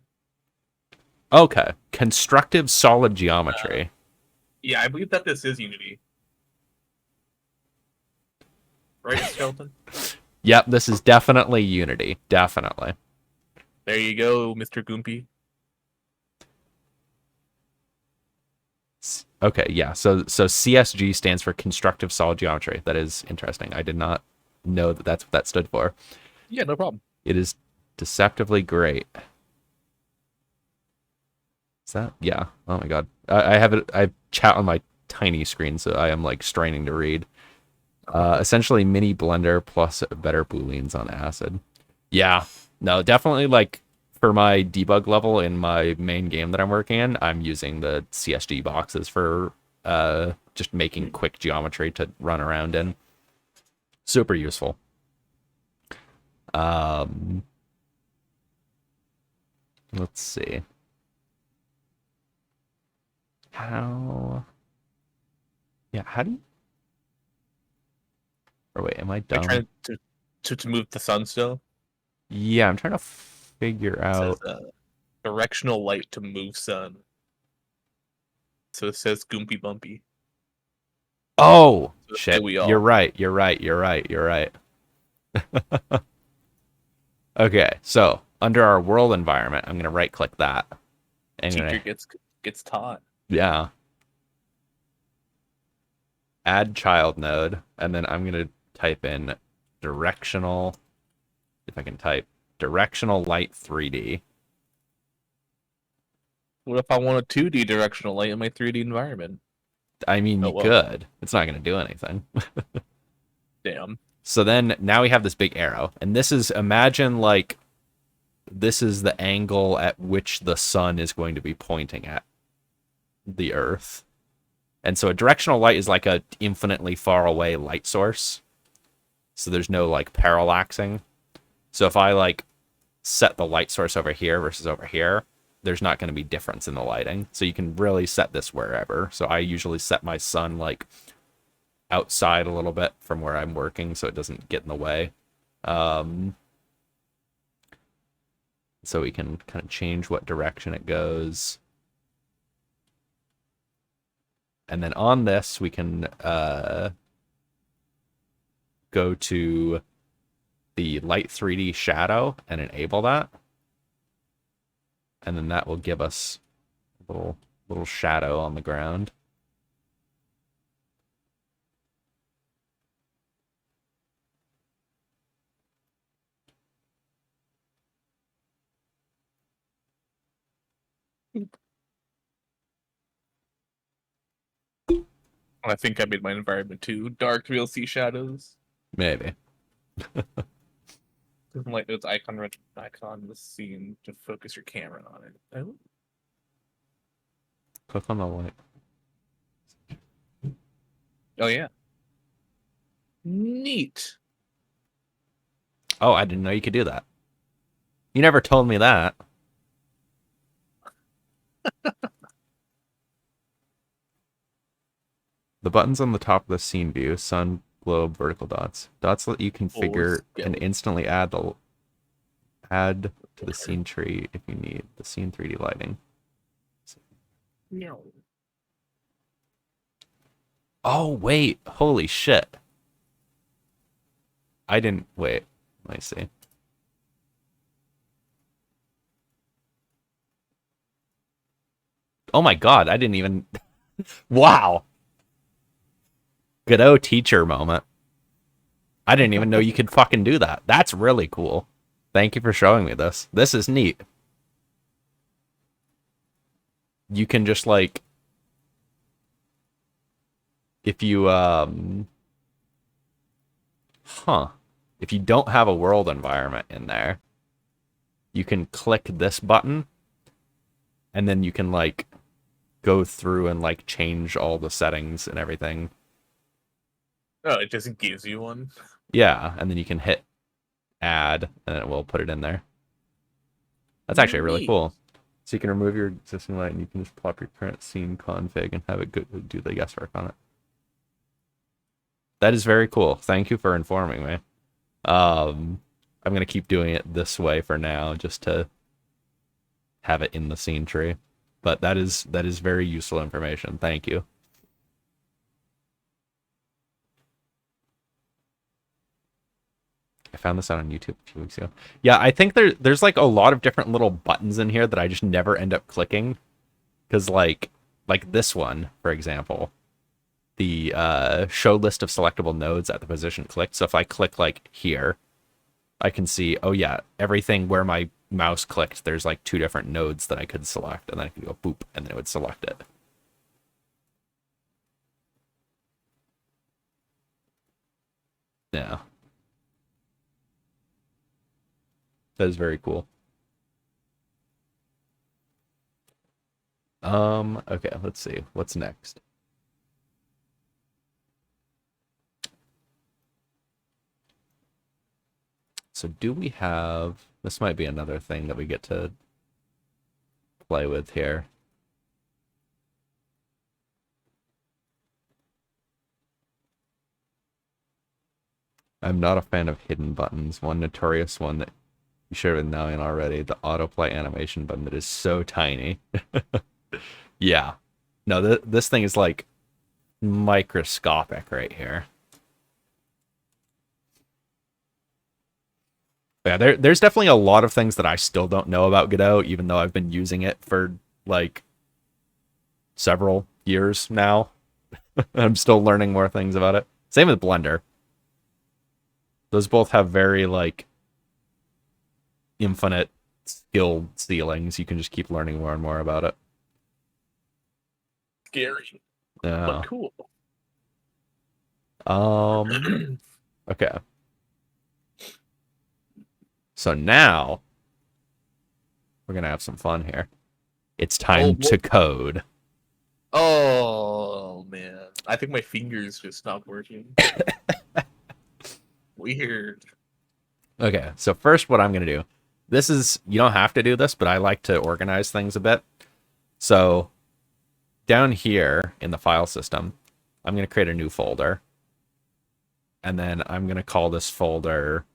Okay. Constructive solid geometry. Yeah, I believe that this is Unity. Right, Skeleton? Yep, this is definitely Unity. Definitely. There you go, Mr. Goompy. Okay, yeah. So CSG stands for constructive solid geometry. That is interesting. I did not know that that's what that stood for. Yeah, no problem. It is deceptively great. Is that? Yeah. Oh my god. I have it. I have chat on my tiny screen, so I am like straining to read. Essentially, mini blender plus better booleans on acid. Yeah. No, definitely like for my debug level in my main game that I'm working in, I'm using the CSG boxes for just making quick geometry to run around in. Super useful. Let's see. How? Yeah, how do you... Or wait, am I Are you dumb? trying to move the sun still? Yeah, I'm trying to figure It says out... directional light to move sun. So it says Goompy Bumpy. Oh, So shit. we You're all. right. You're right. You're right. You're right. Okay, so under our world environment, I'm going to right click that. And Teacher gonna, gets taught. yeah, add child node. And then I'm going to type in directional, if I can type directional light 3D. What if I want a 2D directional light in my 3D environment? I mean, Oh you well. could. It's not going to do anything. Damn. So then now we have this big arrow. And this is, imagine like, this is the angle at which the sun is going to be pointing at the Earth. And so a directional light is like a infinitely far away light source. So there's no like parallaxing. So if I like set the light source over here versus over here, there's not going to be difference in the lighting. So you can really set this wherever. So I usually set my sun like outside a little bit from where I'm working so it doesn't get in the way. So we can kind of change what direction it goes. And then on this, we can go to the light 3D shadow and enable that. And then that will give us a little shadow on the ground. I think I made my environment too dark to be able to see shadows. Maybe. Like its icon in the scene to focus your camera on it. Oh, Click on the light. oh yeah. Neat. Oh, I didn't know you could do that. You never told me that. The buttons on the top of the scene view, sun, globe, vertical dots. Dots let you configure and instantly add to the scene tree if you need the scene 3D lighting. No. Oh, wait. Holy shit. I didn't... Wait. Let me see. Oh my god, I didn't even... Wow. Godot teacher moment. I didn't even know you could fucking do that. That's really cool. Thank you for showing me this. This is neat. You can just like... If you, If you don't have a world environment in there, you can click this button, and then you can, like, go through and, like, change all the settings and everything. Oh, it just gives you one? Yeah, and then you can hit add, and it will put it in there. That's actually really cool. So you can remove your existing light, and you can just plop your current scene config and have it do the guesswork on it. That is very cool. Thank you for informing me. I'm going to keep doing it this way for now, just to have it in the scene tree. But that is very useful information. Thank you. I found this out on YouTube a few weeks ago. Yeah, I think there's like a lot of different little buttons in here that I just never end up clicking. Because like this one, for example, the show list of selectable nodes at the position clicked. So if I click like here, I can see, oh yeah, everything where my mouse clicked, there's like 2 different nodes that I could select, and then I could go boop, and then it would select it. Yeah. That is very cool. Okay, let's see. What's next? So do we have... This might be another thing that we get to play with here. I'm not a fan of hidden buttons. One notorious one that you shared with Nalian already, the autoplay animation button that is so tiny. Yeah. No, this thing is like microscopic right here. Yeah, there's definitely a lot of things that I still don't know about Godot, even though I've been using it for like several years now. I'm still learning more things about it. Same with Blender. Those both have very like infinite skill ceilings. You can just keep learning more and more about it. Scary. Yeah. But cool. Okay. So now we're gonna have some fun here. It's time to code. Oh man, I think my fingers just stopped working. Weird. Okay, so first what I'm gonna do. This is, you don't have to do this, but I like to organize things a bit. So down here in the file system, I'm gonna create a new folder. And then I'm gonna call this folder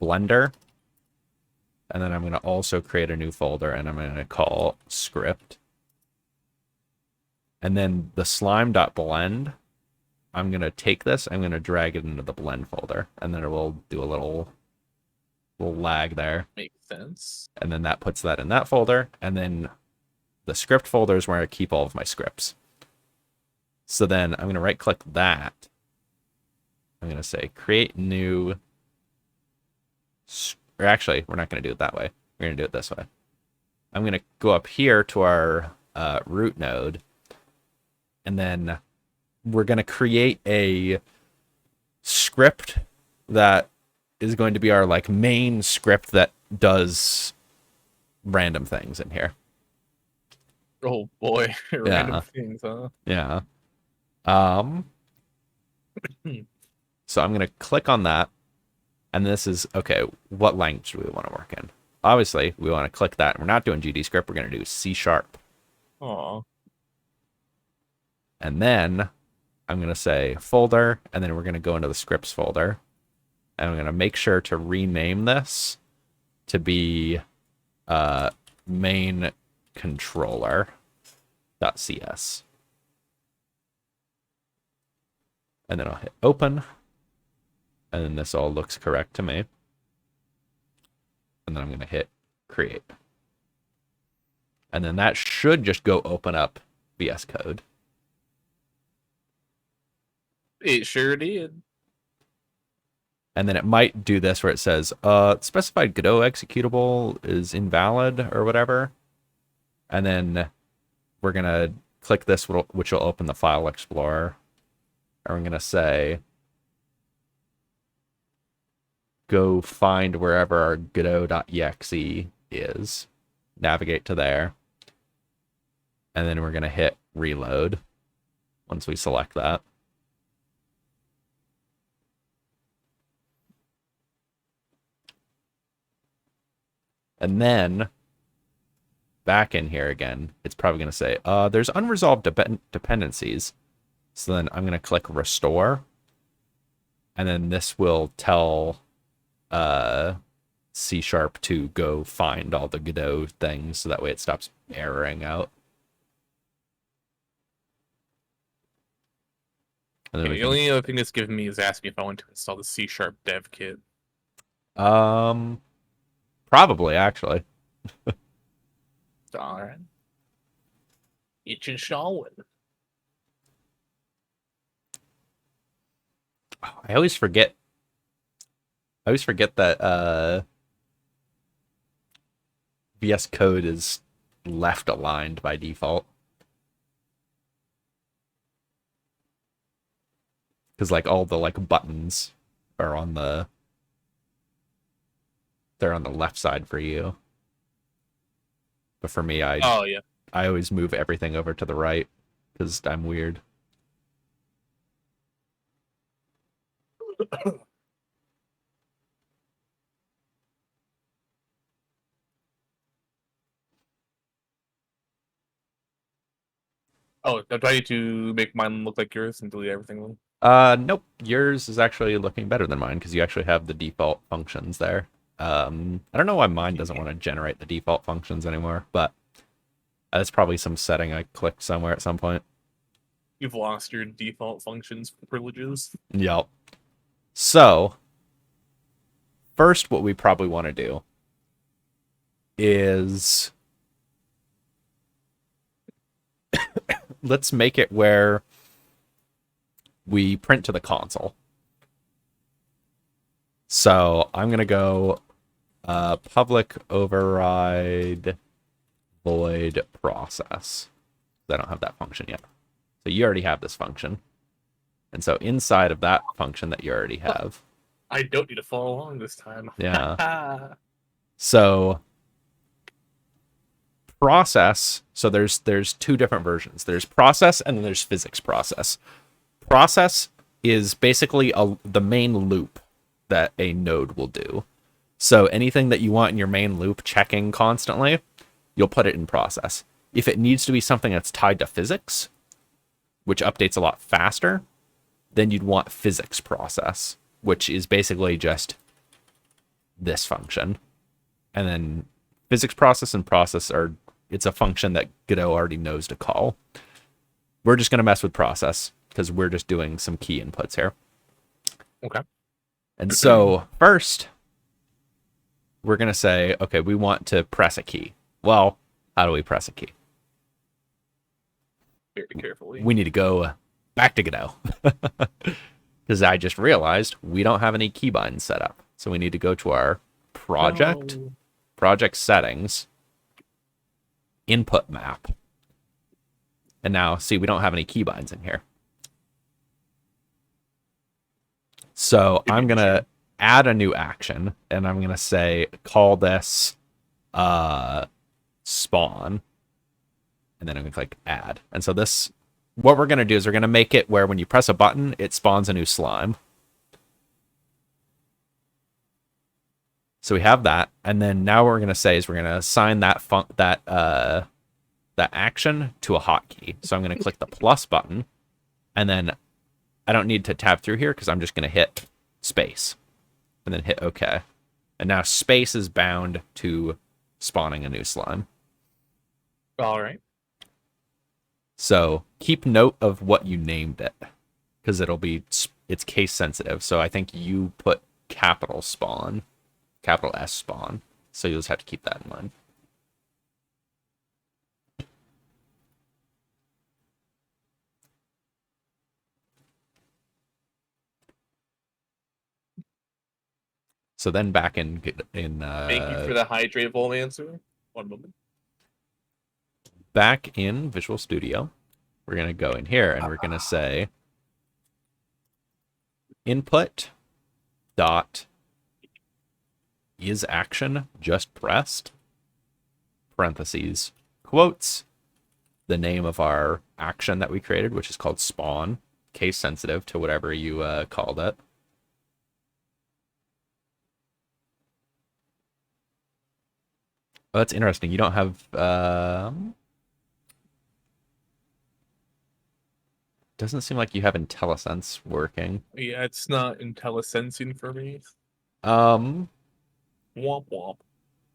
Blender. And then I'm going to also create a new folder, and I'm going to call script. And then the slime.blend, I'm going to take this, I'm going to drag it into the blend folder, and then it will do a little lag there. Makes sense. And then that puts that in that folder, and then the script folder is where I keep all of my scripts. So then I'm going to right click that. I'm going to say create new, or actually, we're not going to do it that way. We're going to do it this way. I'm going to go up here to our root node, And then we're going to create a script that is going to be our like main script that does random things in here. Oh boy, random Yeah. things, huh? Yeah. Um, so I'm going to click on that. And this is, okay, what language do we want to work in? Obviously, we want to click that. We're not doing GD script. We're going to do C#. Aw. And then I'm going to say folder, and then we're going to go into the scripts folder. And I'm going to make sure to rename this to be main controller.cs. And then I'll hit open. And then this all looks correct to me. And then I'm going to hit create. And then that should just go open up VS Code. It sure did. And then it might do this where it says, specified Godot executable is invalid or whatever. And then we're going to click this, which will open the file explorer. And we're going to say, go find wherever our Godot.exe is. Navigate to there. And then we're going to hit reload once we select that. And then back in here again, it's probably going to say, there's unresolved dependencies. So then I'm going to click restore. And then this will tell C# to go find all the Godot things so that way it stops erroring out. And then The only other thing that's given me is asking if I want to install the C# dev kit. Probably actually. Alright. It's installing. I always forget that VS Code is left aligned by default. Because like all the like buttons are on the left side for you. But for me, I always move everything over to the right because I'm weird. Oh, do I need to make mine look like yours and delete everything? Nope. Yours is actually looking better than mine because you actually have the default functions there. I don't know why mine doesn't want to generate the default functions anymore, but that's probably some setting I clicked somewhere at some point. You've lost your default functions privileges. Yep. So, first, what we probably want to do is let's make it where we print to the console. So I'm going to go public override void process. I don't have that function yet. So you already have this function. And so inside of that function that you already have. I don't need to follow along this time. Yeah. So process, so there's two different versions. There's process and then there's physics process. Process is basically the main loop that a node will do. So anything that you want in your main loop checking constantly, you'll put it in process. If it needs to be something that's tied to physics, which updates a lot faster, then you'd want physics process, which is basically just this function. And then physics process and process it's a function that Godot already knows to call. We're just going to mess with process because we're just doing some key inputs here. Okay. And so first, we're going to say, okay, we want to press a key. Well, how do we press a key? Very carefully. We need to go back to Godot. Because I just realized we don't have any keybinds set up. So we need to go to our project, project settings, input map. And now, see, we don't have any keybinds in here. So I'm going to add a new action, and I'm going to say, call this spawn. And then I'm going to click add. And so this, what we're going to do is we're going to make it where when you press a button, it spawns a new slime. So we have that. And then now what we're going to say is we're going to assign that action to a hotkey. So I'm going to click the plus button, and then I don't need to tab through here because I'm just going to hit space and then hit OK. And now space is bound to spawning a new slime. All right. So keep note of what you named it because it's case sensitive. So I think you put capital S spawn. So you'll just have to keep that in mind. So then back in Thank you for the hydrate vol answer. One moment. Back in Visual Studio, we're going to go in here and we're going to say input dot is action just pressed, parentheses, quotes, the name of our action that we created, which is called spawn, case sensitive to whatever you called it. Oh, that's interesting. You don't have doesn't seem like you have IntelliSense working. Yeah, it's not IntelliSensing for me. Womp womp.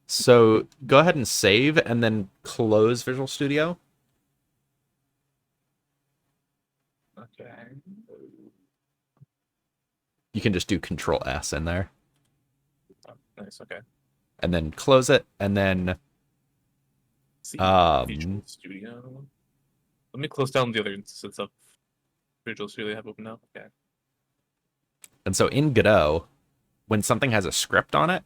So go ahead and save and then close Visual Studio. Okay. You can just do Control S in there. Oh, nice, okay. And then close it, and then Visual Studio. Let me close down the other instance of Visual Studio I have open now. Okay. And so in Godot, when something has a script on it,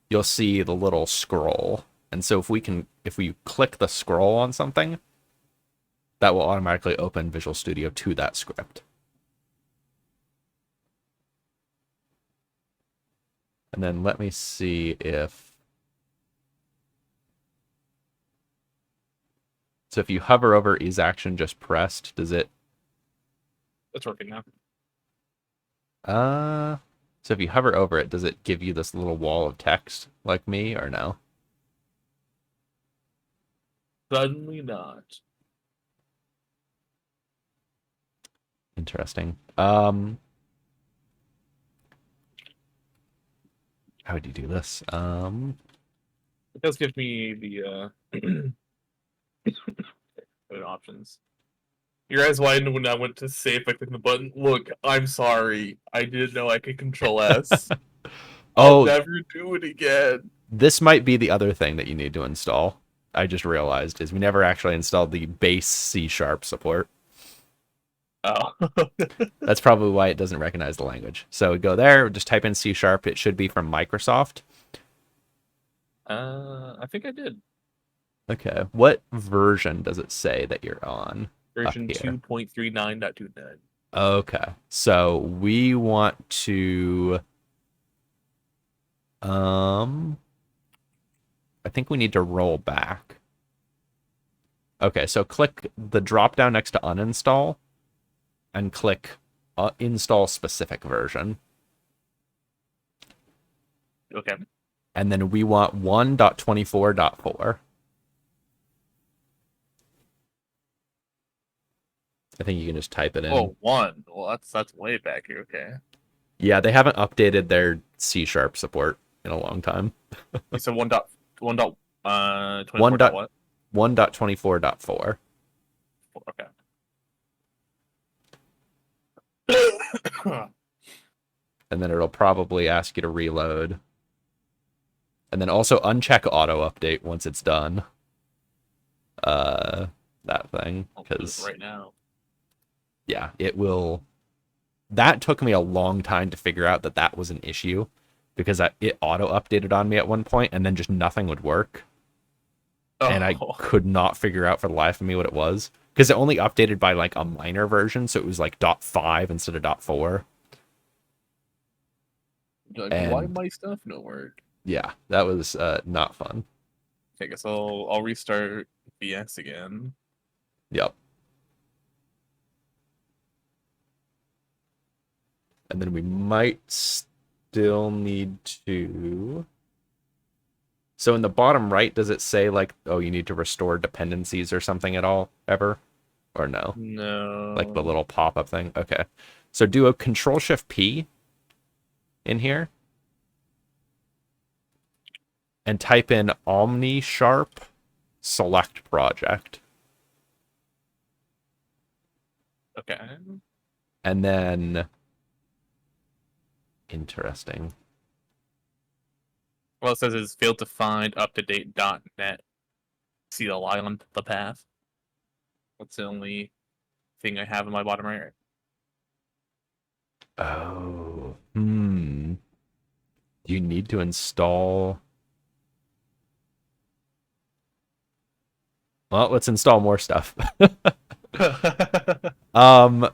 you'll see the little scroll. And so if we click the scroll on something, that will automatically open Visual Studio to that script. And then let me see if... So if you hover over is action just pressed, does it... It's working now. So if you hover over it, does it give you this little wall of text like me or no? Suddenly not. Interesting. How would you do this? It does give me the options. Your eyes widened when I went to save by clicking the button. Look, I'm sorry. I didn't know I could Control S. I'll never do it again. This might be the other thing that you need to install. I just realized is we never actually installed the base C# support. Oh. That's probably why it doesn't recognize the language. So go there, just type in C#. It should be from Microsoft. I think I did. Okay. What version does it say that you're on? Version 2.39.29. Okay. So we want to I think we need to roll back. Okay, so click the drop down next to uninstall and click install specific version. Okay. And then we want 1.24.4. I think you can just type it in. Oh, 1. Well, that's way back here. Okay. Yeah, they haven't updated their C# support in a long time. You said 1.24. 1.24.4. Okay. And then it'll probably ask you to reload. And then also uncheck auto update once it's done. That thing. Because right now. Yeah, it will. That took me a long time to figure out that was an issue because it auto updated on me at one point and then just nothing would work. Oh. And I could not figure out for the life of me what it was. because it only updated by like a minor version, so it was like .5 instead of .4. You're like, why And my stuff no work? yeah, that was not fun. Okay, I guess I'll restart VS again. Yep. And then we might still need to. So in the bottom right, does it say like, oh, you need to restore dependencies or something at all ever? Or no? Like the No. little pop-up thing? Okay. So do a Control-Shift-P in here. And type in OmniSharp select project. Okay. And then interesting. Well, it says it's failed to find up-to-date .NET CLI on the path. That's the only thing I have in my bottom right. Oh. Hmm. You need to install. Well, let's install more stuff. um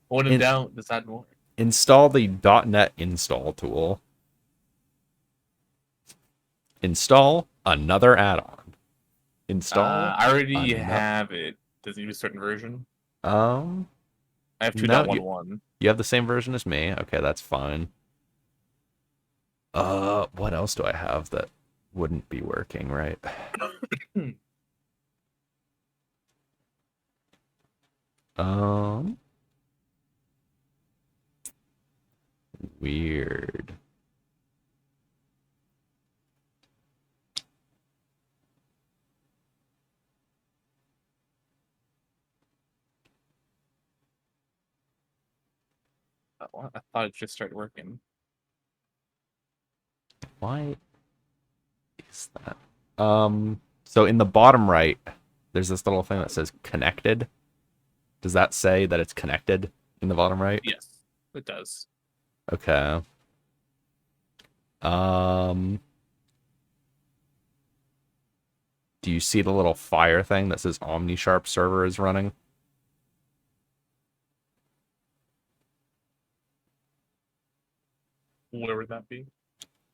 When in in, doubt, just add more. install the .NET install tool. Install another add-on. Install I already another. have it. Does it use a certain version? Um I have no, you, 2.11. you have the same version as me. Okay, that's fine. What else do I have that wouldn't be working, right? Um, weird. What? I thought it just started working. Why is that? So in the bottom right, there's this little thing that says connected. Does that say that it's connected in the bottom right? Yes, it does. Okay. Um, do you see the little fire thing that says OmniSharp server is running? Where would that be?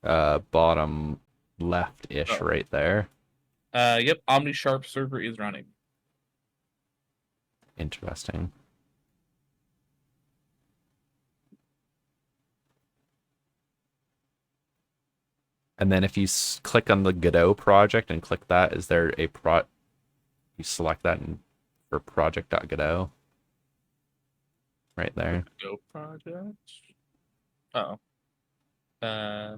Bottom left-ish Oh. right there. Yep, OmniSharp server is running. Interesting. And then if you click on the Godot project and click that, is there a you select that for project.godot right there. Go project. Oh. Uh.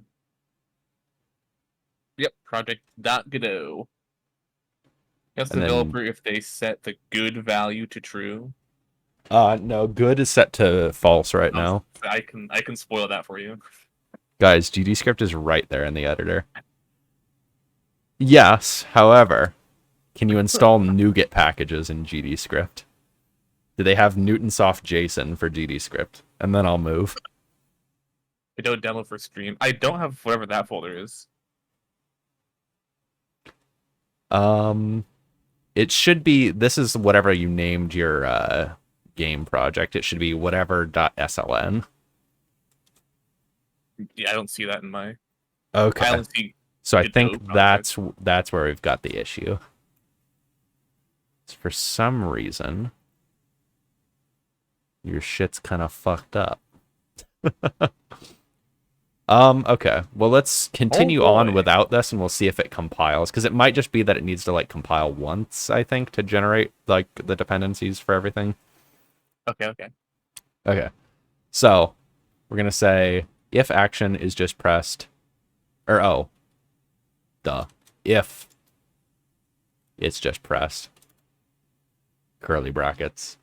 Yep, project.godot. Guess the And then developer if they set the good value to true. no, good is set to false right Oh, now. I can spoil that for you. Guys, GDScript is right there in the editor. Yes, however, can you install NuGet packages in GDScript? Do they have Newtonsoft JSON for GDScript? And then I'll move. Godot demo for stream. I don't have whatever that folder is. It should be, this is whatever you named your game project. It should be whatever.sln. Yeah, I don't see that in my. Okay. I only see So I Godot think project. that's where we've got the issue. For some reason, your shit's kind of fucked up. Okay. Well, let's continue on without this and we'll see if it compiles. Because it might just be that it needs to like compile once, I think, to generate like the dependencies for everything. Okay. Okay. So we're gonna say if action is just pressed, or if it's just pressed, curly brackets.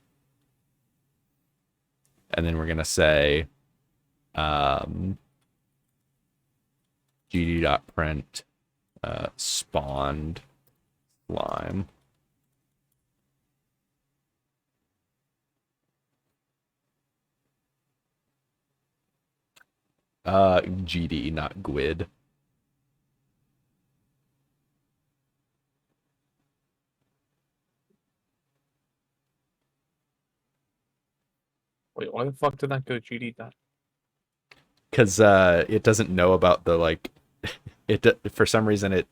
And then we're gonna say gd.print spawned slime. GD, not GUID. Wait, why the fuck did that go GD that? Because it doesn't know about the like for some reason it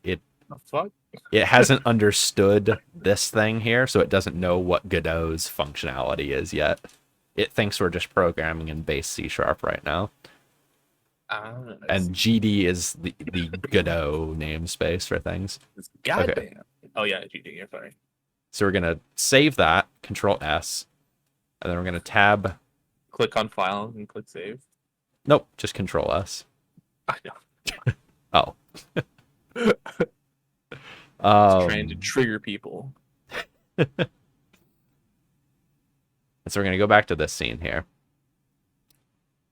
The fuck? it hasn't understood this thing here, so it doesn't know what Godot's functionality is yet. It thinks we're just programming in base C# right now. I And see. GD is the Godot namespace for things. It's goddamn. Oh yeah, GD. You're sorry. So we're gonna save that, Control S, and then we're gonna tab. Click on file and click save. Nope, just Control S. I know. Oh. It's trying to trigger people. And so we're gonna go back to this scene here.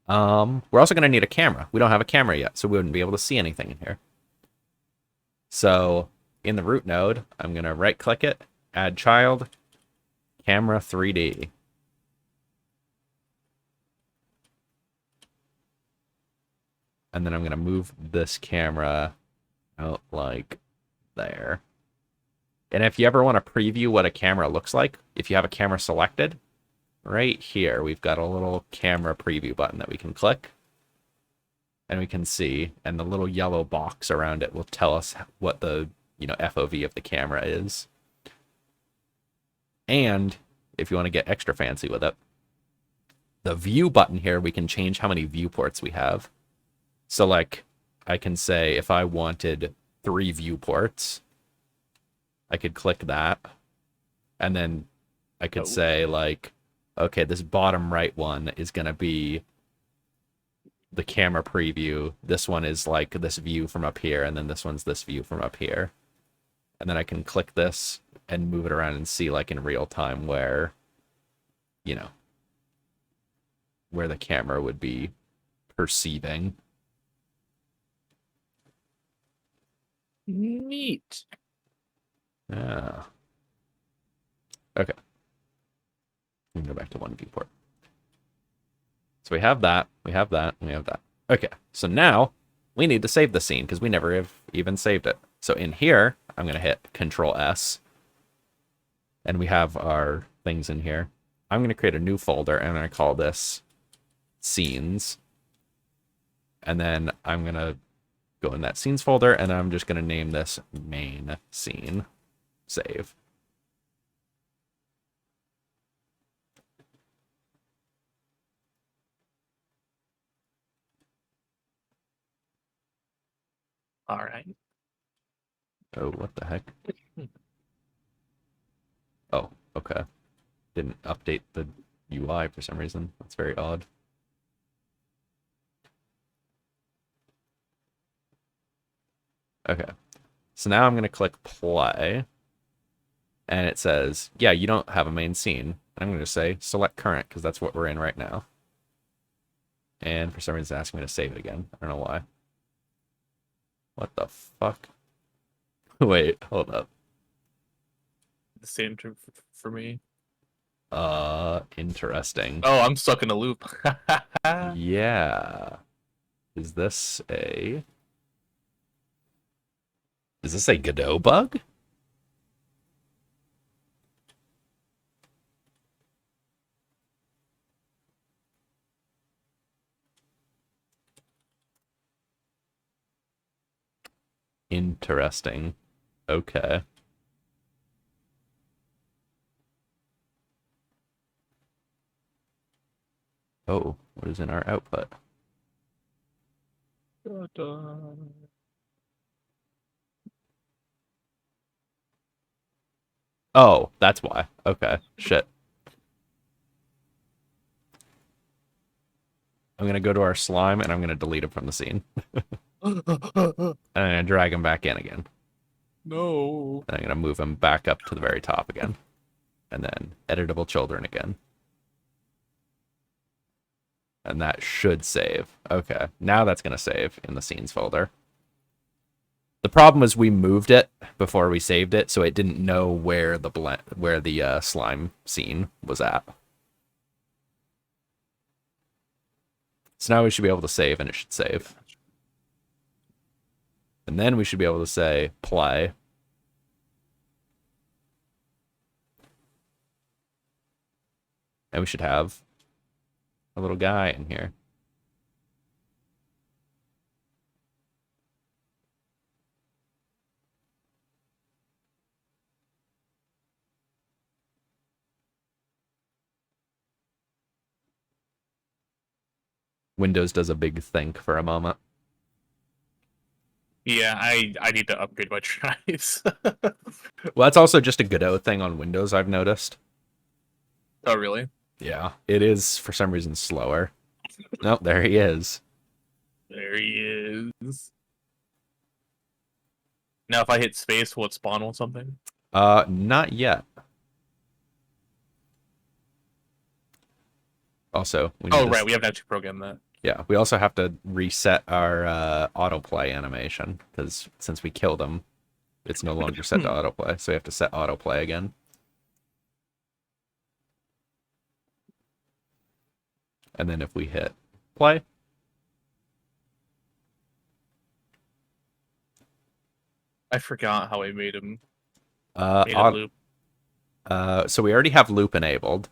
We're also gonna need a camera. We don't have a camera yet, so we wouldn't be able to see anything in here. So in the root node, I'm gonna right click it, add child, camera 3D. And then I'm gonna move this camera out like there. And if you ever want to preview what a camera looks like, if you have a camera selected, right here, we've got a little camera preview button that we can click. And we can see, and the little yellow box around it will tell us what the, FOV of the camera is. And if you want to get extra fancy with it, the view button here, we can change how many viewports we have. So like, I can say if I wanted 3 viewports, I could click that. And then I could say like, okay, this bottom right one is going to be the camera preview. This one is like this view from up here, and then this one's this view from up here. And then I can click this and move it around and see like in real time where, where the camera would be perceiving. Neat. Yeah. Okay. We can go back to one viewport. So we have that, we have that, and we have that. Okay, so now we need to save the scene because we never have even saved it. So in here, I'm going to hit Control S. And we have our things in here. I'm going to create a new folder, and I'm going to call this Scenes. And then I'm going to go in that Scenes folder, and I'm just going to name this Main Scene. Save. All right. Oh, what the heck? Oh, okay. Didn't update the UI for some reason. That's very odd. Okay. So now I'm going to click play. And it says, yeah, you don't have a main scene. I'm going to say select current because that's what we're in right now. And for some reason, it's asking me to save it again. I don't know why. What the fuck? Wait, hold up. The same for me. Interesting. Oh, I'm stuck in a loop. Yeah. Is this a Godot bug? Interesting. Okay. Oh, what is in our output? Oh, that's why. Okay, shit. I'm gonna go to our slime and I'm gonna delete him from the scene. And I'm gonna drag him back in again. No. And I'm gonna move him back up to the very top again. And then editable children again. And that should save. Okay, now that's gonna save in the scenes folder. The problem is we moved it before we saved it, so it didn't know where the slime scene was at. So now we should be able to save, and it should save. And then we should be able to say play. And we should have a little guy in here. Windows does a big think for a moment. Yeah, I need to upgrade my drives. Well, that's also just a Godot thing on Windows, I've noticed. Oh, really? Yeah, it is for some reason slower. Nope, there he is. There he is. Now, if I hit space, will it spawn on something? Not yet. Also, we need Oh, to right. We haven't actually programmed that. yeah, we also have to reset our autoplay animation because since we killed him, it's no longer set to autoplay. So we have to set autoplay again. And then if we hit play, I forgot how I made him. uh, Made a loop. so we already have loop enabled.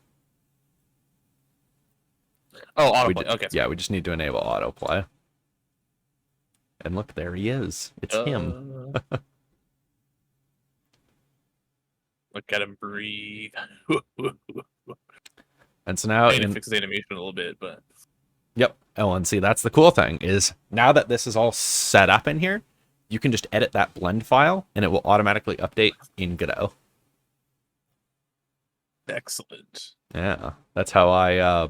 Oh, autoplay. Okay. Yeah, we just need to enable autoplay. And look, there he is. It's him. Look at him breathe. And so now I need to fix his animation a little bit, but yep. Oh, and see, that's the cool thing is now that this is all set up in here, you can just edit that blend file and it will automatically update in Godot. excellent. Yeah, that's how I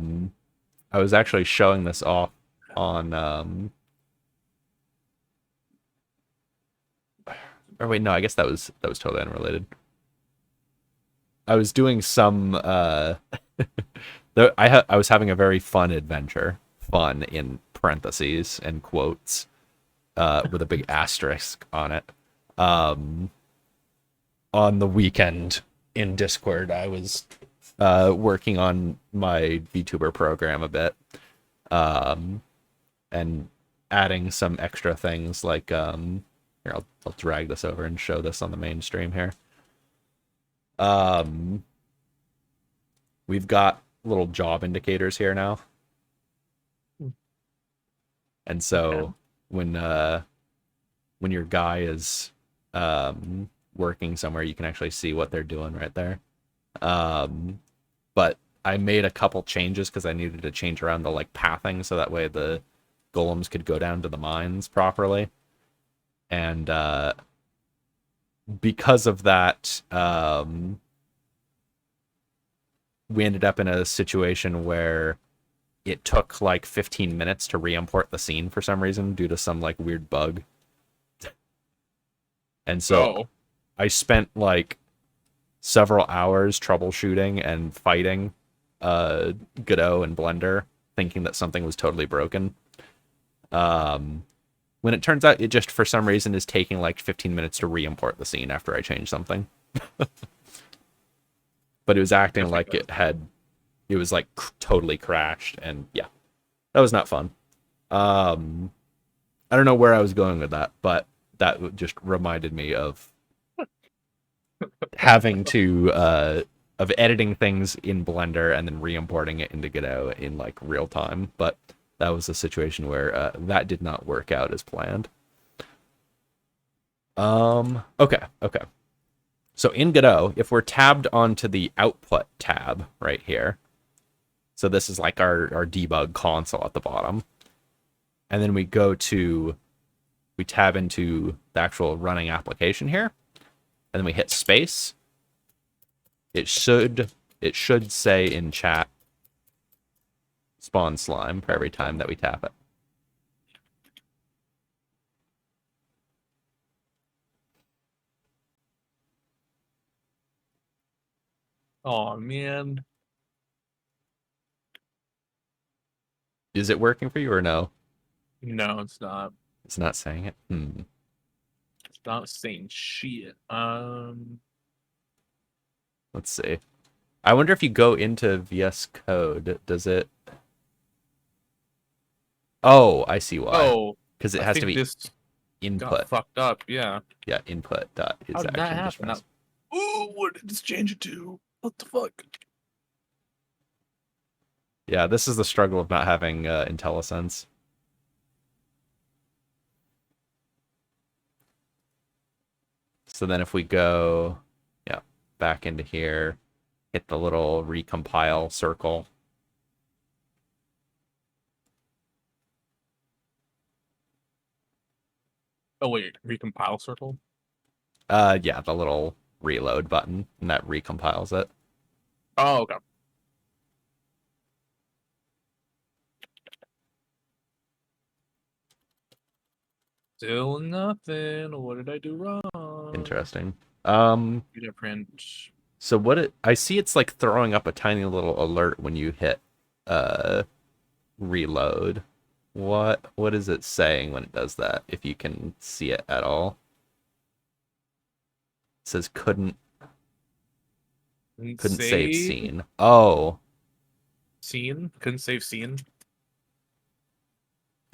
was actually showing this off on or wait, no, I guess that was totally unrelated. I was doing some I was having a very fun adventure, fun in parentheses and quotes, with a big asterisk on it. On the weekend in Discord, I was working on my VTuber program a bit, and adding some extra things like here I'll drag this over and show this on the main stream here. We've got little job indicators here now. And so when your guy is working somewhere, you can actually see what they're doing right there. But I made a couple changes because I needed to change around the like pathing so that way the golems could go down to the mines properly. And because of that, we ended up in a situation where it took like 15 minutes to re-import the scene for some reason due to some like weird bug. And so I spent like several hours troubleshooting and fighting Godot and Blender, thinking that something was totally broken. When it turns out it just for some reason is taking like 15 minutes to re-import the scene after I change something. But it was acting like it was like totally crashed, and yeah, that was not fun. I don't know where I was going with that, but that just reminded me of having to of editing things in Blender and then re-importing it into Godot in like real time. But that was a situation where that did not work out as planned. Okay. So in Godot, if we're tabbed onto the output tab right here, so this is like our debug console at the bottom, and then we tab into the actual running application here, and then we hit space. It should say in chat spawn slime for every time that we tap it. Oh man. Is it working for you or no? No, it's not. It's not saying it. It's not saying shit. Let's see. I wonder if you go into VS Code, does it? Oh, I see why. Oh, because it has to be this input. got fucked up. Yeah. Yeah, input dot is How did that action happen? distress. Ooh, what did this change it to? What the fuck? Yeah, this is the struggle of not having IntelliSense. So then if we go, yeah, back into here, hit the little recompile circle. Oh wait, recompile circle. Yeah, the little reload button, and that recompiles it. Oh, okay. Still nothing. What did I do wrong? Interesting. Data print. So I see it's like throwing up a tiny little alert when you hit reload. What is it saying when it does that? If you can see it at all. It says couldn't save scene. Oh, Scene? Couldn't save scene?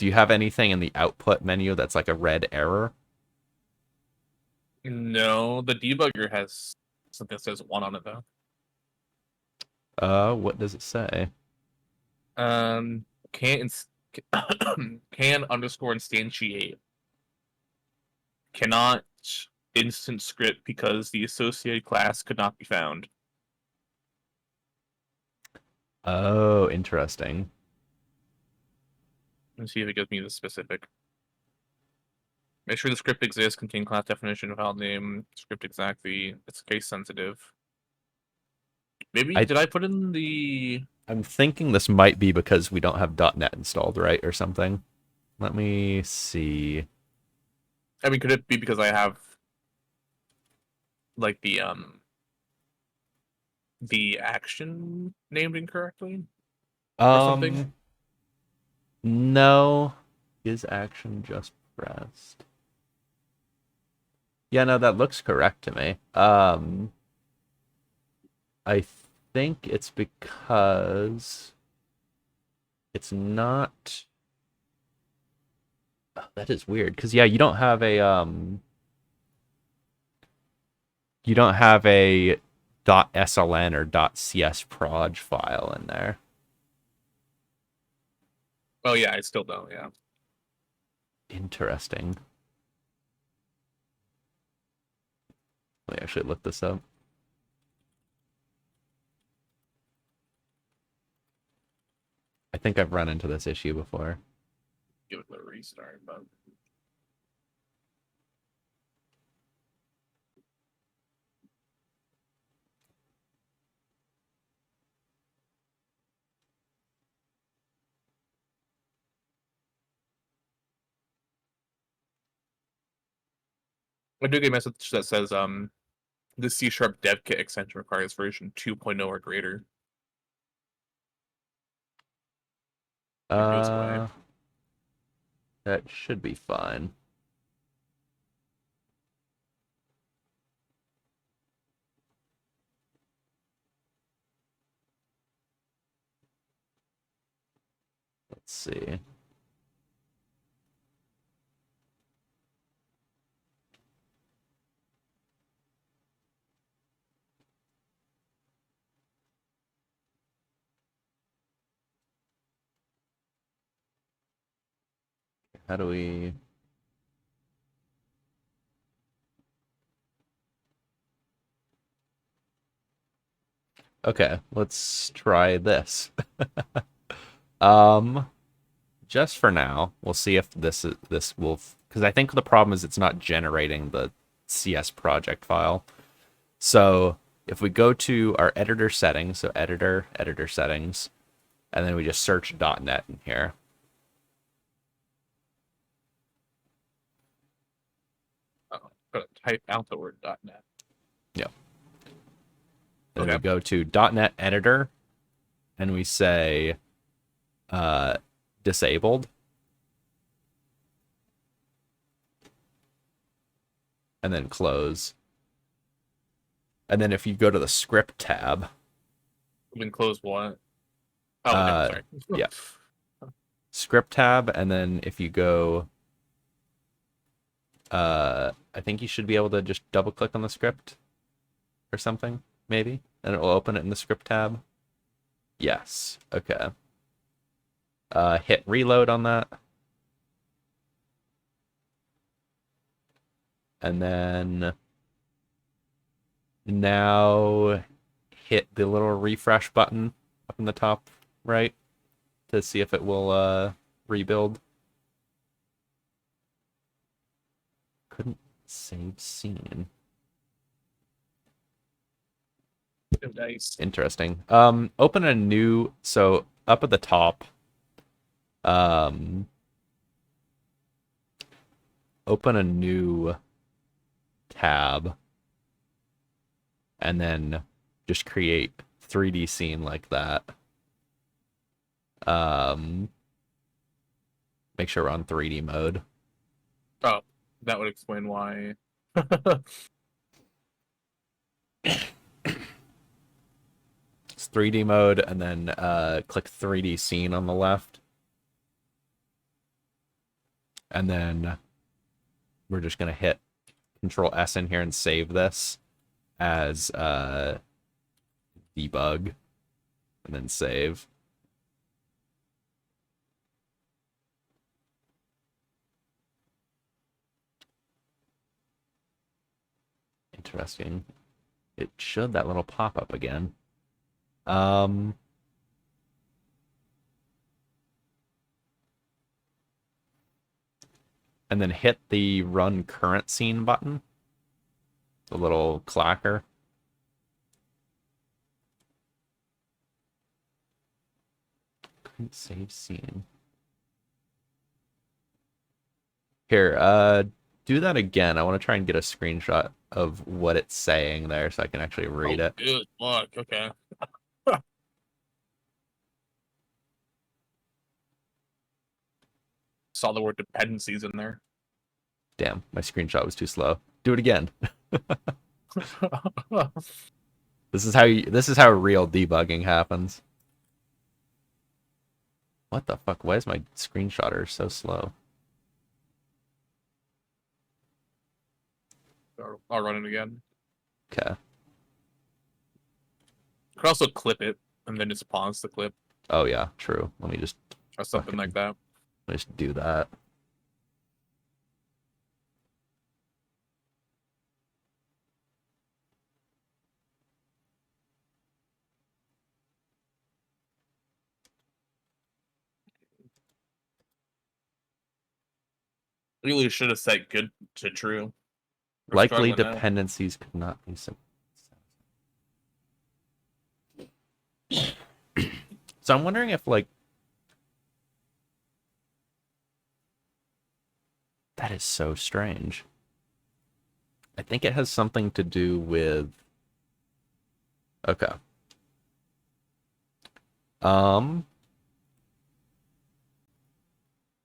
do you have anything in the output menu that's like a red error? No, the debugger has something that says 1 on it though. What does it say? Um, can can underscore instantiate cannot instant script because the associated class could not be found. Oh, interesting. Let's see if it gives me the specific. Make sure the script exists, contain class definition, file name, script exactly. It's case sensitive. Maybe I did I put in the? I'm thinking this might be because we don't have .NET installed, right, or something. Let me see. I mean, could it be because I have like the action named incorrectly or something? No. Is action just pressed? Yeah, no, that looks correct to me. I think it's because it's not. Oh, that is weird. Because yeah, you don't have a .sln or .csproj file in there. Oh yeah, I still don't. Yeah. Interesting. Let me actually look this up. I think I've run into this issue before. Give it a restart, but. I do get a message that says the C# dev kit extension requires version 2.0 or greater. It goes away. That should be fine. Let's see. How do we... Okay, let's try this. Um, just for now, we'll see if this will, because I think the problem is it's not generating the CS project file. So if we go to our editor settings, so editor settings, and then we just search .NET in here. Oh, gotta type out the word .NET. Yeah. Then Okay. we go to .NET editor, and we say disabled. And then close. And then if you go to the script tab. Then close what? Oh, okay, sorry. Yeah. Script tab, and then if you go, I think you should be able to just double click on the script or something, maybe, and it will open it in the script tab. Yes. Okay. Hit reload on that. And then now hit the little refresh button up in the top right to see if it will rebuild. Couldn't save scene. Nice. Interesting. Open a new, so up at the top, open a new tab and then just create 3D scene like that. Make sure we're on 3D mode. Oh, that would explain why. It's 3D mode, and then click 3D scene on the left. And then we're just going to hit Control S in here and save this as debug, and then save. Interesting. It showed that little pop-up again. And then hit the run current scene button. The little clacker. Couldn't save scene. Here, do that again. I want to try and get a screenshot of what it's saying there so I can actually read it. Good luck. Okay. Saw the word dependencies in there. Damn, my screenshot was too slow. Do it again. This is how real debugging happens. What the fuck? Why is my screenshotter so slow? I'll run it again. Okay. You could also clip it and then just pause the clip Oh yeah, true. Let me just or something like that. let me just do that. Really should have set good to true. We're Likely struggling now. dependencies could not be so. So I'm wondering if like that is so strange. I think it has something to do with okay.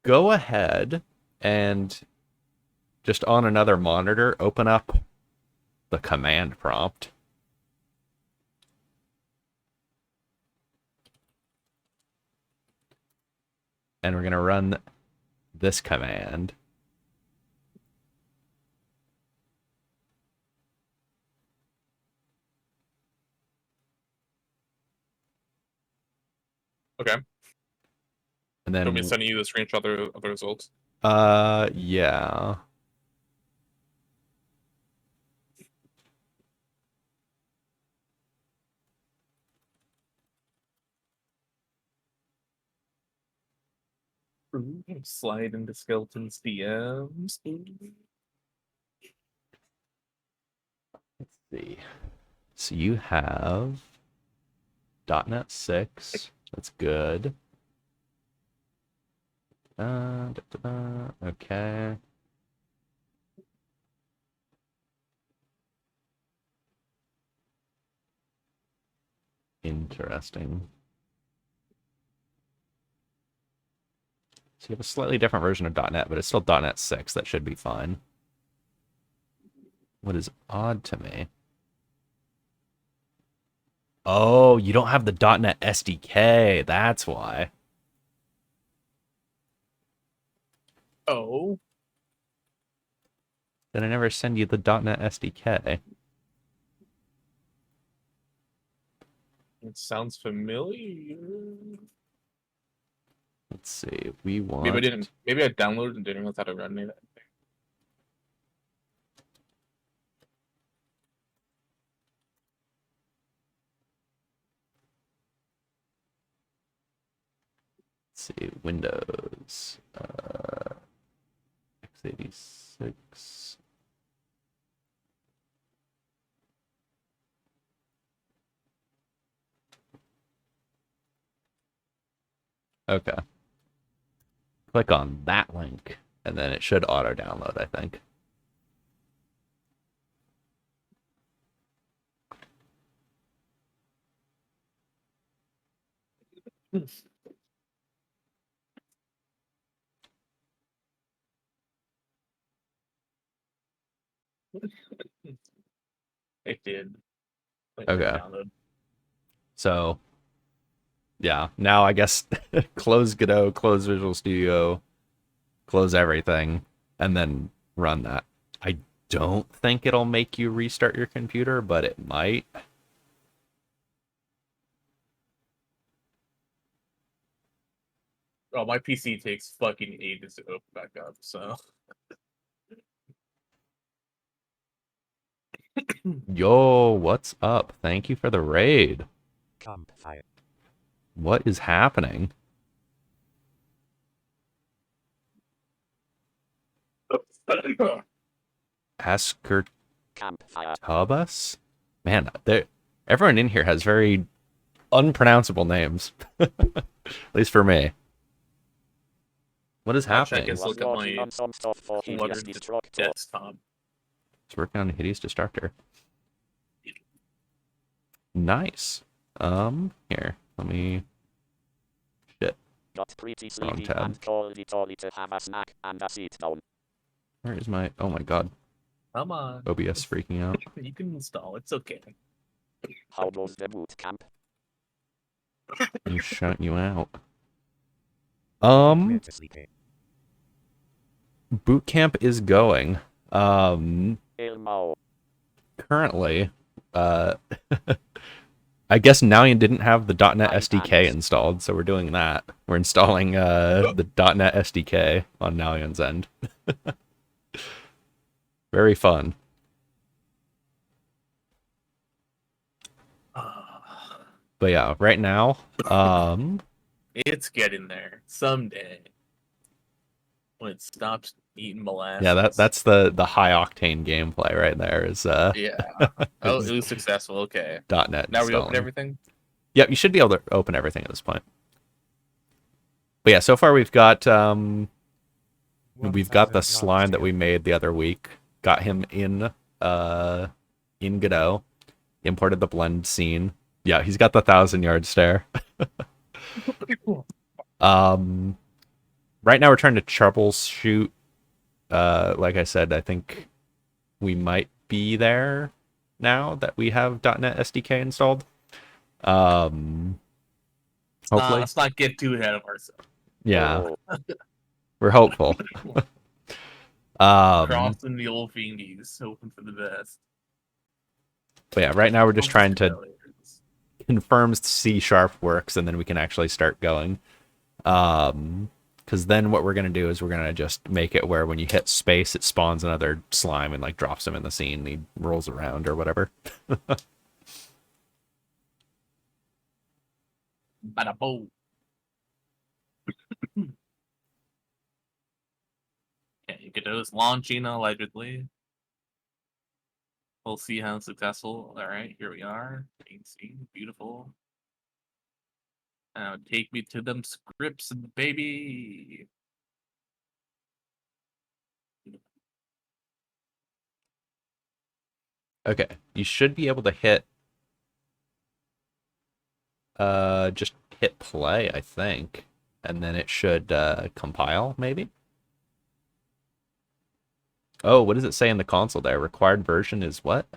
Go ahead and just on another monitor open up the command prompt. And we're going to run this command. Okay. And then Do you want me to send you the screenshot of the results? Yeah. Slide into Skeleton's DMs. Let's see. So you have .NET 6. That's good. Okay. Interesting. So you have a slightly different version of .NET, but it's still .NET 6. That should be fine. What is odd to me? Oh, you don't have the .NET SDK. That's why. Oh. Did I never send you the .NET SDK? It sounds familiar. Let's Let's see. We want. Maybe I didn't. Maybe I downloaded and didn't realize how to run it. Let's see. Windows. x86. Okay. Click on that link, and then it should auto download, I think. It did. Okay. Download. So, yeah. Now I guess close Godot, close Visual Studio, close everything, and then run that. I don't think it'll make you restart your computer, but it might. Oh, my PC takes fucking ages to open back up, so. Yo, what's up? Thank you for the raid. Campfire. What is happening? Asker Campfire. Tubus? Man, everyone in here has very unpronounceable names. At least for me. What is happening? Let's look at Working my on some stuff for cluttered Hideous Destructor. desktop. It's working on Hideous Destructor. Nice. Here, let me. Shit. Got pretty Wrong sleepy tab. and called it only to have a snack and a sit down. Where is my? Oh my god. Come on. OBS freaking out. You can install. It's okay. How goes the boot camp? You shut you out. Where to sleep? Boot camp is going. Elmo. Currently, I guess Nalian didn't have the .NET Hi, SDK thanks. installed, so we're doing that. We're installing the .NET SDK on Nalian's end. Very fun. But yeah, right now, It's getting there someday. When it stops eating molasses. yeah, that's the high octane gameplay right there. Is Yeah. Oh, it was successful. Okay. .NET. Now we open installing. everything. Yep, you should be able to open everything at this point. But yeah, so far we've got the slime that we made the other week. Got him in Godot. Imported the blend scene. Yeah, he's got the 1,000-yard stare. Right now we're trying to troubleshoot. Like I said, I think we might be there now that we have .NET SDK installed. Hopefully. Let's not get too ahead of ourselves. Yeah, Oh, we're hopeful. Crossing the old fingies, hoping for the best. But yeah, right now we're just trying to confirm C# works, and then we can actually start going. Because then what we're gonna do is we're gonna just make it where when you hit space, it spawns another slime and like drops him in the scene. And he rolls around or whatever. Bada boom. Okay, Godot's launching allegedly. We'll see how successful. All right, here we are. Main scene, beautiful. Now take me to them scripts, baby. Okay, you should be able to hit. Just hit play, I think, and then it should compile, maybe. Oh, what does it say in the console there? Required version is what?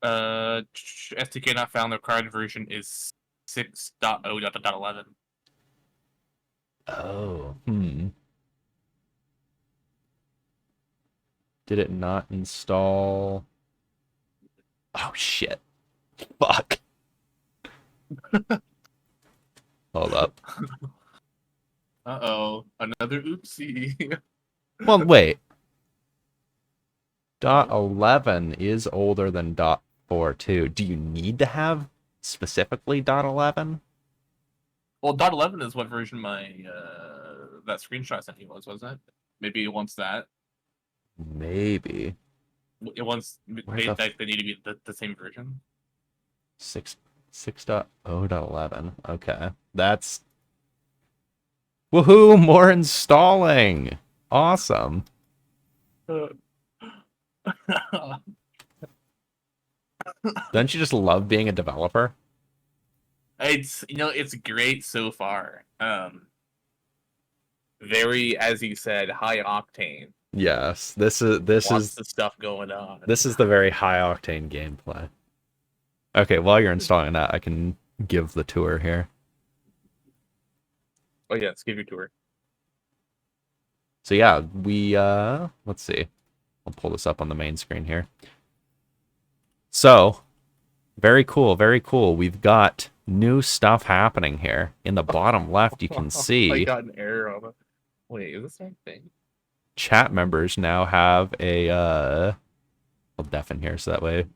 SDK not found. The required version is 6.0.11. Oh, Did it not install? Oh shit! Fuck. Hold up. Uh-oh. Another oopsie. Well, wait. Dot 11 is older than dot 4 too. Do you need to have specifically dot 11? Well, dot 11 is what version my that screenshot sent you wasn't it? Maybe it wants that. Maybe. It wants Where's the they need to be the same version. 6.0.11. Okay. That's woohoo, more installing. Awesome. Don't you just love being a developer? It's it's great so far. Very, as you said, high octane. Yes. This is Lots of stuff going on. this is the very high octane gameplay. Okay, while you're installing that, I can give the tour here. Oh yes, give your tour. So yeah, we let's see. I'll pull this up on the main screen here. So, very cool, very cool. We've got new stuff happening here. In the bottom left, you can I see got an error on it. Wait, is this the same thing? chat members now have a I'll deafen here so that way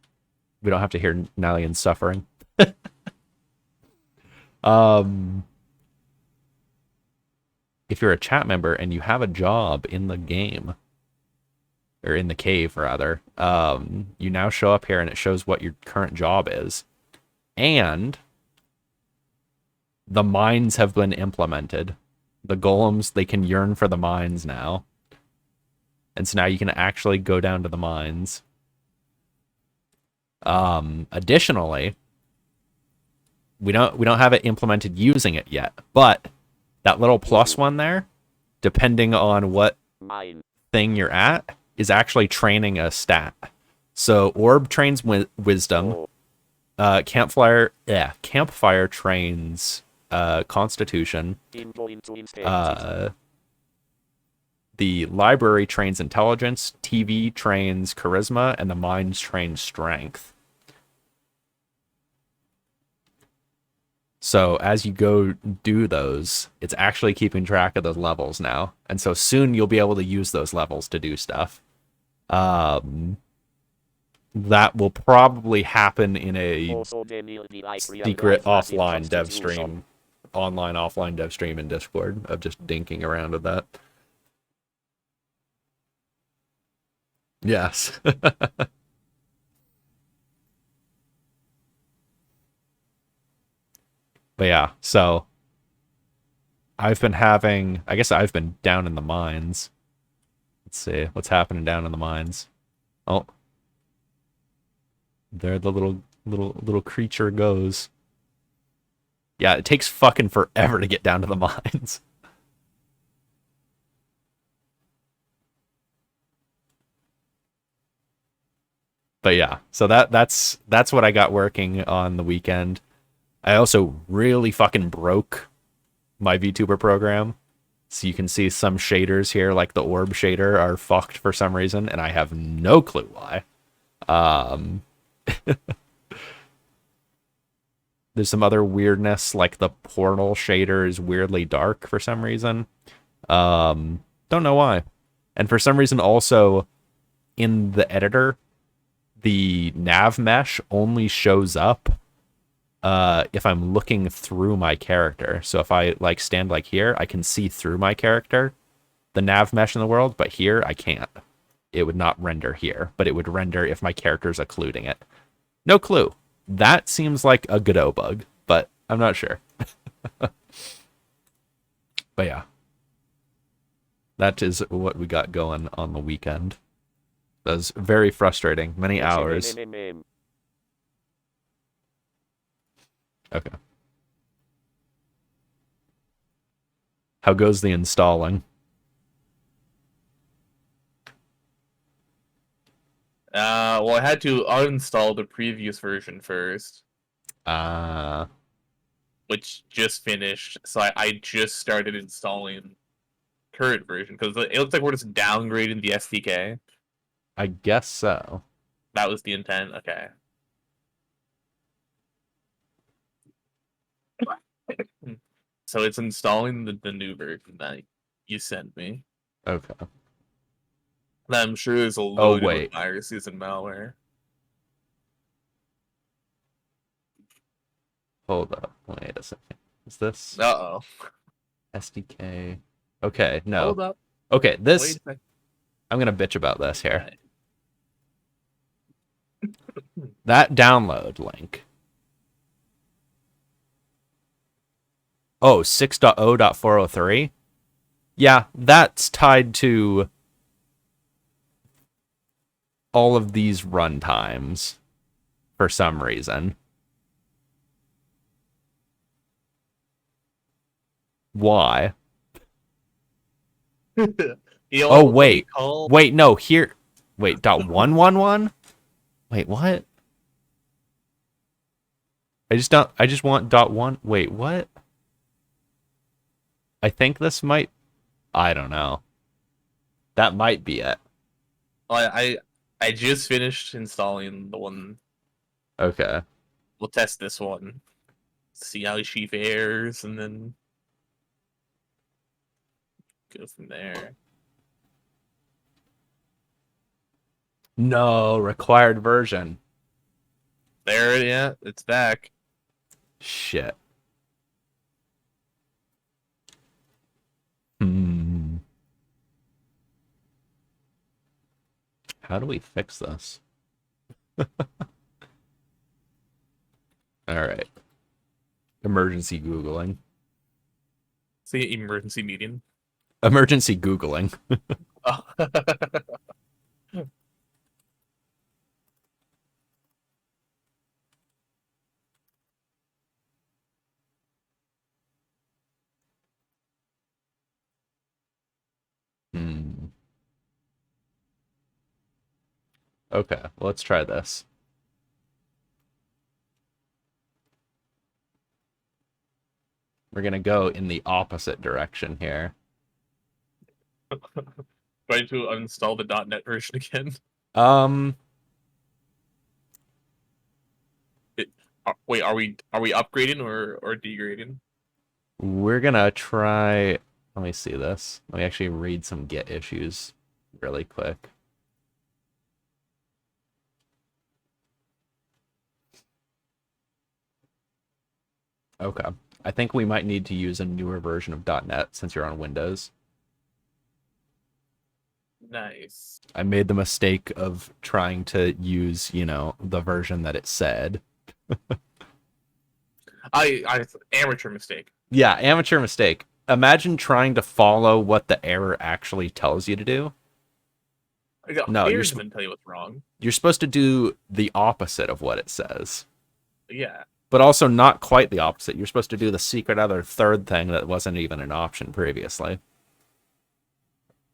we don't have to hear Nalian suffering. If you're a chat member and you have a job in the game, or in the cave rather, you now show up here and it shows what your current job is. And the mines have been implemented. The golems, they can yearn for the mines now. And so now you can actually go down to the mines. Additionally, we don't have it implemented using it yet, but that little plus one there, depending on what thing you're at, is actually training a stat. So orb trains wisdom, campfire trains constitution, the library trains intelligence, TV trains charisma, and the mines train strength. So as you go do those, it's actually keeping track of those levels now. And so soon you'll be able to use those levels to do stuff. That will probably happen in a secret offline dev stream, online offline dev stream in Discord of just dinking around with that. Yes. But yeah, so I guess I've been down in the mines. Let's see what's happening down in the mines. Oh, there the little creature goes. Yeah, it takes fucking forever to get down to the mines. But yeah, so that's what I got working on the weekend. I also really fucking broke my VTuber program. So you can see some shaders here, like the orb shader, are fucked for some reason, and I have no clue why. There's some other weirdness, like the portal shader is weirdly dark for some reason. Don't know why. And for some reason also, in the editor, the nav mesh only shows up if I'm looking through my character. So if I like stand like here, I can see through my character, the nav mesh in the world, but here I can't. It would not render here, but it would render if my character's occluding it. No clue. That seems like a Godot bug, but I'm not sure. But yeah. That is what we got going on the weekend. That was very frustrating. Many hours. Okay. How goes the installing? Well, I had to uninstall the previous version first, which just finished. So I just started installing current version because it looks like we're just downgrading the SDK. I guess so. That was the intent. Okay. So it's installing the new version that you sent me. Okay. That I'm sure is Oh, loaded with wait. viruses and malware. Hold up. Wait a second. Is this Uh-oh. SDK? Okay, no. Hold up. Okay, Wait this... a second. I'm going to bitch about this here. Okay. That download link. Oh, 6.0.403? Yeah, that's tied to all of these runtimes for some reason. Why? You know Oh, what we wait. call- Wait, no, here. Wait, .111? Wait, what? I just want .1. Wait, what? I think this might, I don't know. That might be it. I just finished installing the one. Okay. We'll test this one. See how she fares, and then go from there. No, required version. There, yeah, it's back. Shit. Hmm. How do we fix this? All right. Emergency Googling. See, emergency meeting. Emergency Googling. Oh. Hmm. Okay, let's try this. We're gonna go in the opposite direction here. Trying to uninstall the .NET version again. Um, Wait, are we upgrading or degrading? we're gonna try. Let me see this. Let me actually read some Git issues really quick. Okay. I think we might need to use a newer version of .NET since you're on Windows. Nice. I made the mistake of trying to use, the version that it said. I amateur mistake. Yeah, amateur mistake. Imagine trying to follow what the error actually tells you to do. No, Here's gonna tell you what's wrong. You're supposed to do the opposite of what it says. Yeah. But also not quite the opposite. You're supposed to do the secret other third thing that wasn't even an option previously.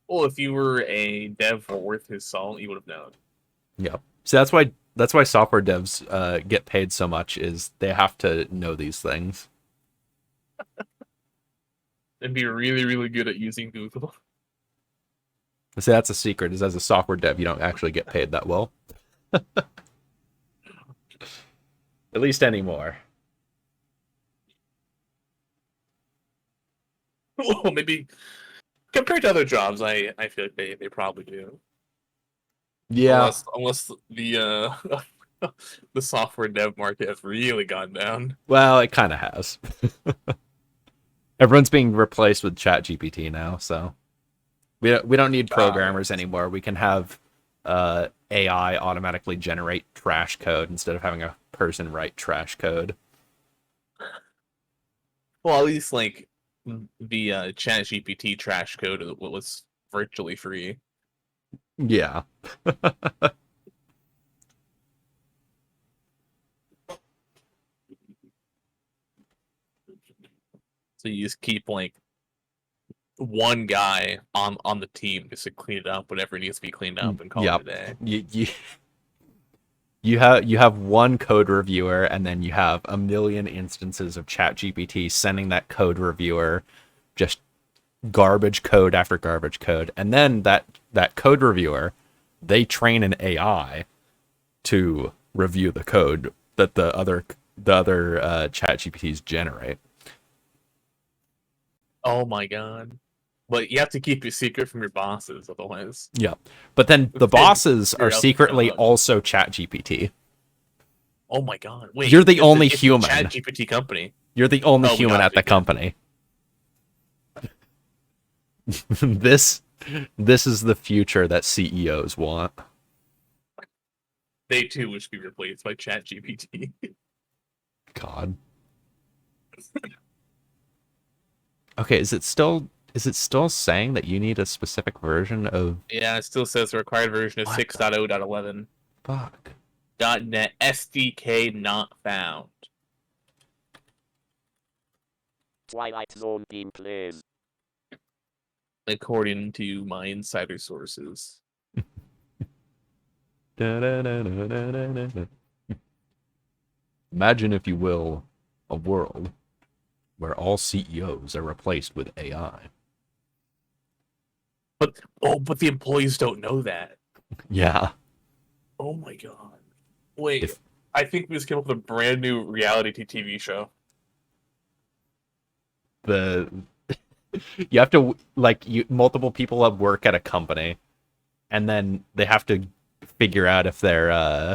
Well, if you were a dev worth his salt, you would have known. Yep. So that's why software devs get paid so much, is they have to know these things. And be really, really good at using Google. So that's a secret, is as a software dev, you don't actually get paid that well. At least anymore. Well, maybe compared to other jobs, I feel like they probably do. Yeah. Unless the the software dev market has really gone down. Well, it kind of has. Everyone's being replaced with ChatGPT now, so we don't need programmers anymore. We can have AI automatically generate trash code instead of having a person write trash code. Well, at least like the ChatGPT trash code was virtually free. Yeah. So you just keep like one guy on the team just to clean it up, whatever needs to be cleaned up, and call it a day. You have one code reviewer, and then you have a million instances of ChatGPT sending that code reviewer just garbage code after garbage code, and then that code reviewer, they train an AI to review the code that the other ChatGPTs generate. Oh my god. But you have to keep your secret from your bosses, otherwise. Yeah. But then the If they bosses figure are out the secretly job. also ChatGPT. Oh my god. Wait, You're the only it's a human. Chat GPT company. You're the only Oh, we human at gotcha, the yeah. company. this is the future that CEOs want. They too wish to be replaced by Chat GPT. God. Okay, is it still saying that you need a specific version of Yeah, it still says the required version of What the- 6.0.11. fuck? .NET SDK not found. Twilight Zone gameplays. According to my insider sources. Imagine, if you will, a world where all CEOs are replaced with AI. But the employees don't know that. Yeah. Oh my god. Wait, If- I think we just came up with a brand new reality TV show. The you have to multiple people have work at a company, and then they have to figure out if they're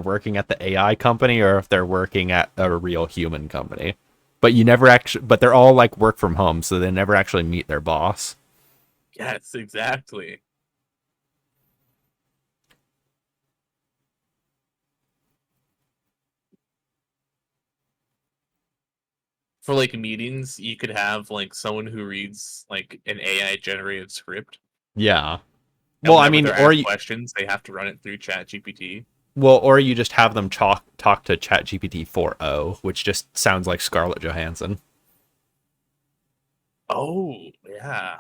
working at the AI company or if they're working at a real human company. But they're all like work from home, so they never actually meet their boss. Yes, exactly. For like meetings, you could have like someone who reads like an AI generated script. Yeah. And Well, I whenever mean, they're asked questions, they have to run it through Chat GPT. or you just have them talk to ChatGPT 4.0, which just sounds like Scarlett Johansson. Oh, yeah.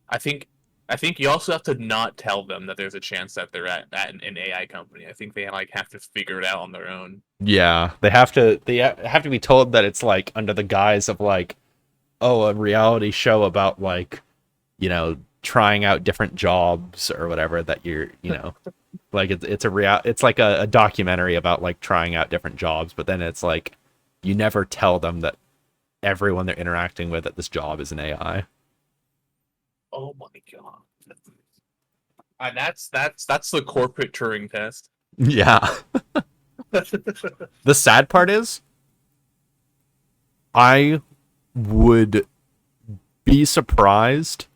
I think you also have to not tell them that there's a chance that they're at an AI company. I think they like have to figure it out on their own. Yeah, they have to be told that it's like under the guise of like, oh, a reality show about like, trying out different jobs or whatever, that like it's like a documentary about like trying out different jobs, but then it's like you never tell them that everyone they're interacting with at this job is an AI. Oh my god. That's the corporate Turing test. Yeah. The sad part is I would be surprised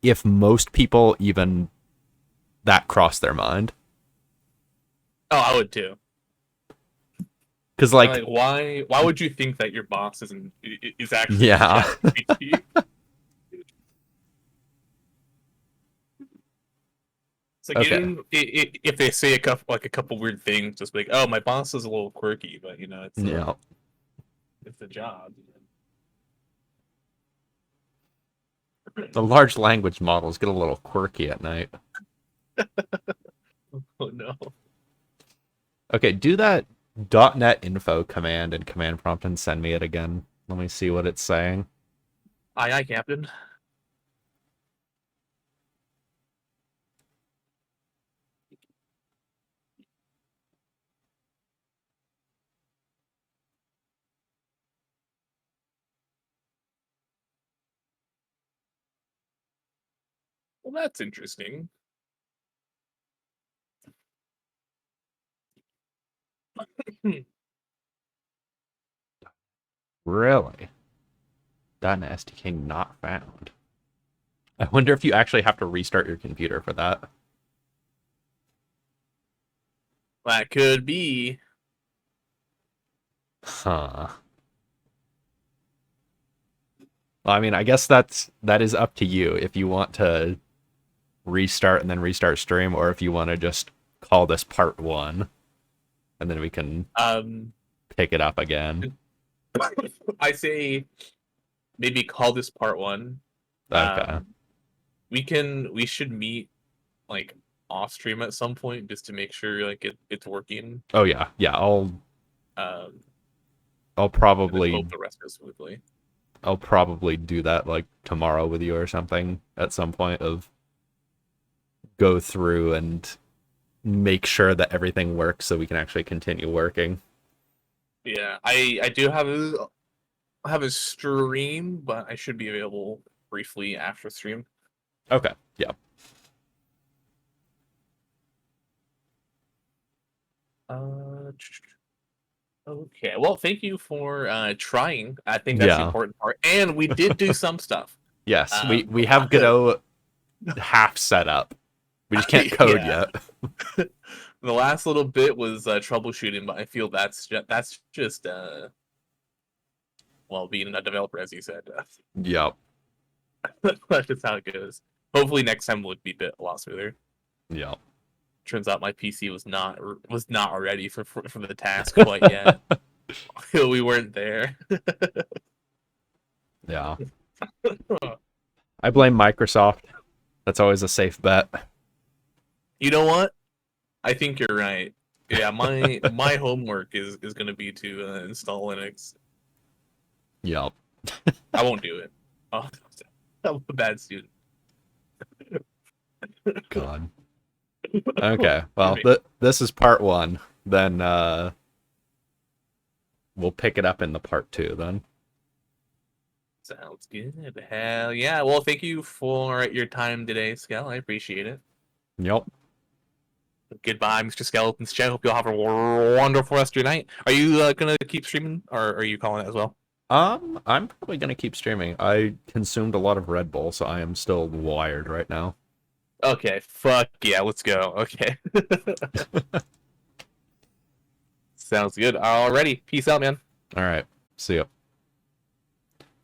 if most people even that crossed their mind. Oh, I would too. Because Like, why would you think that your boss is actually Yeah. ChatGPT? It's like Okay. if they say a couple weird things, just like, oh, my boss is a little quirky, but it's Yeah. it's a job. The large language models get a little quirky at night. Oh no. Okay, do that .NET info command and command prompt and send me it again. Let me see what it's saying. Aye, Captain. Well, that's interesting. Really? .NET SDK not found. I wonder if you actually have to restart your computer for that. That could be. Huh. Well, I mean, I guess that is up to you if you want to restart and then restart stream, or if you want to just call this part 1 and then we can pick it up again. I say maybe call this part 1. Okay. We should meet like off stream at some point just to make sure like it's working. Oh yeah. I'll probably hope the rest goes smoothly. I'll probably do that like tomorrow with you or something at some point, of go through and make sure that everything works so we can actually continue working. Yeah, I do have a stream, but I should be available briefly after stream. Okay. Yeah. Okay. Well, thank you for trying. I think that's the Yeah. important part. And we did do some stuff. Yes. Um, We have Godot half set up. We just can't code Yeah. yet. The last little bit was troubleshooting, but I feel that's just well, being a developer, as you said. Yep. That's just how it goes. Hopefully, next time would be a bit a lot smoother. Yep. Turns out my PC was not ready for the task quite yet. We weren't there. Yeah. I blame Microsoft. That's always a safe bet. You know what? I think you're right. Yeah, my homework is going to be to install Linux. Yep. I won't do it. Oh, I'm a bad student. God. Okay. Well, this is part 1. Then we'll pick it up in the part 2 then. Sounds good. Hell yeah. Well, thank you for your time today, Skell. I appreciate it. Yep. Goodbye, Mr. Skeleton's chat. Hope you'll have a wonderful rest of your night. Are you gonna keep streaming, or are you calling it as well? I'm probably gonna keep streaming. I consumed a lot of Red Bull, so I am still wired right now. Okay, fuck yeah, let's go. Okay. Sounds good. Alrighty. Peace out, man. All right. See ya.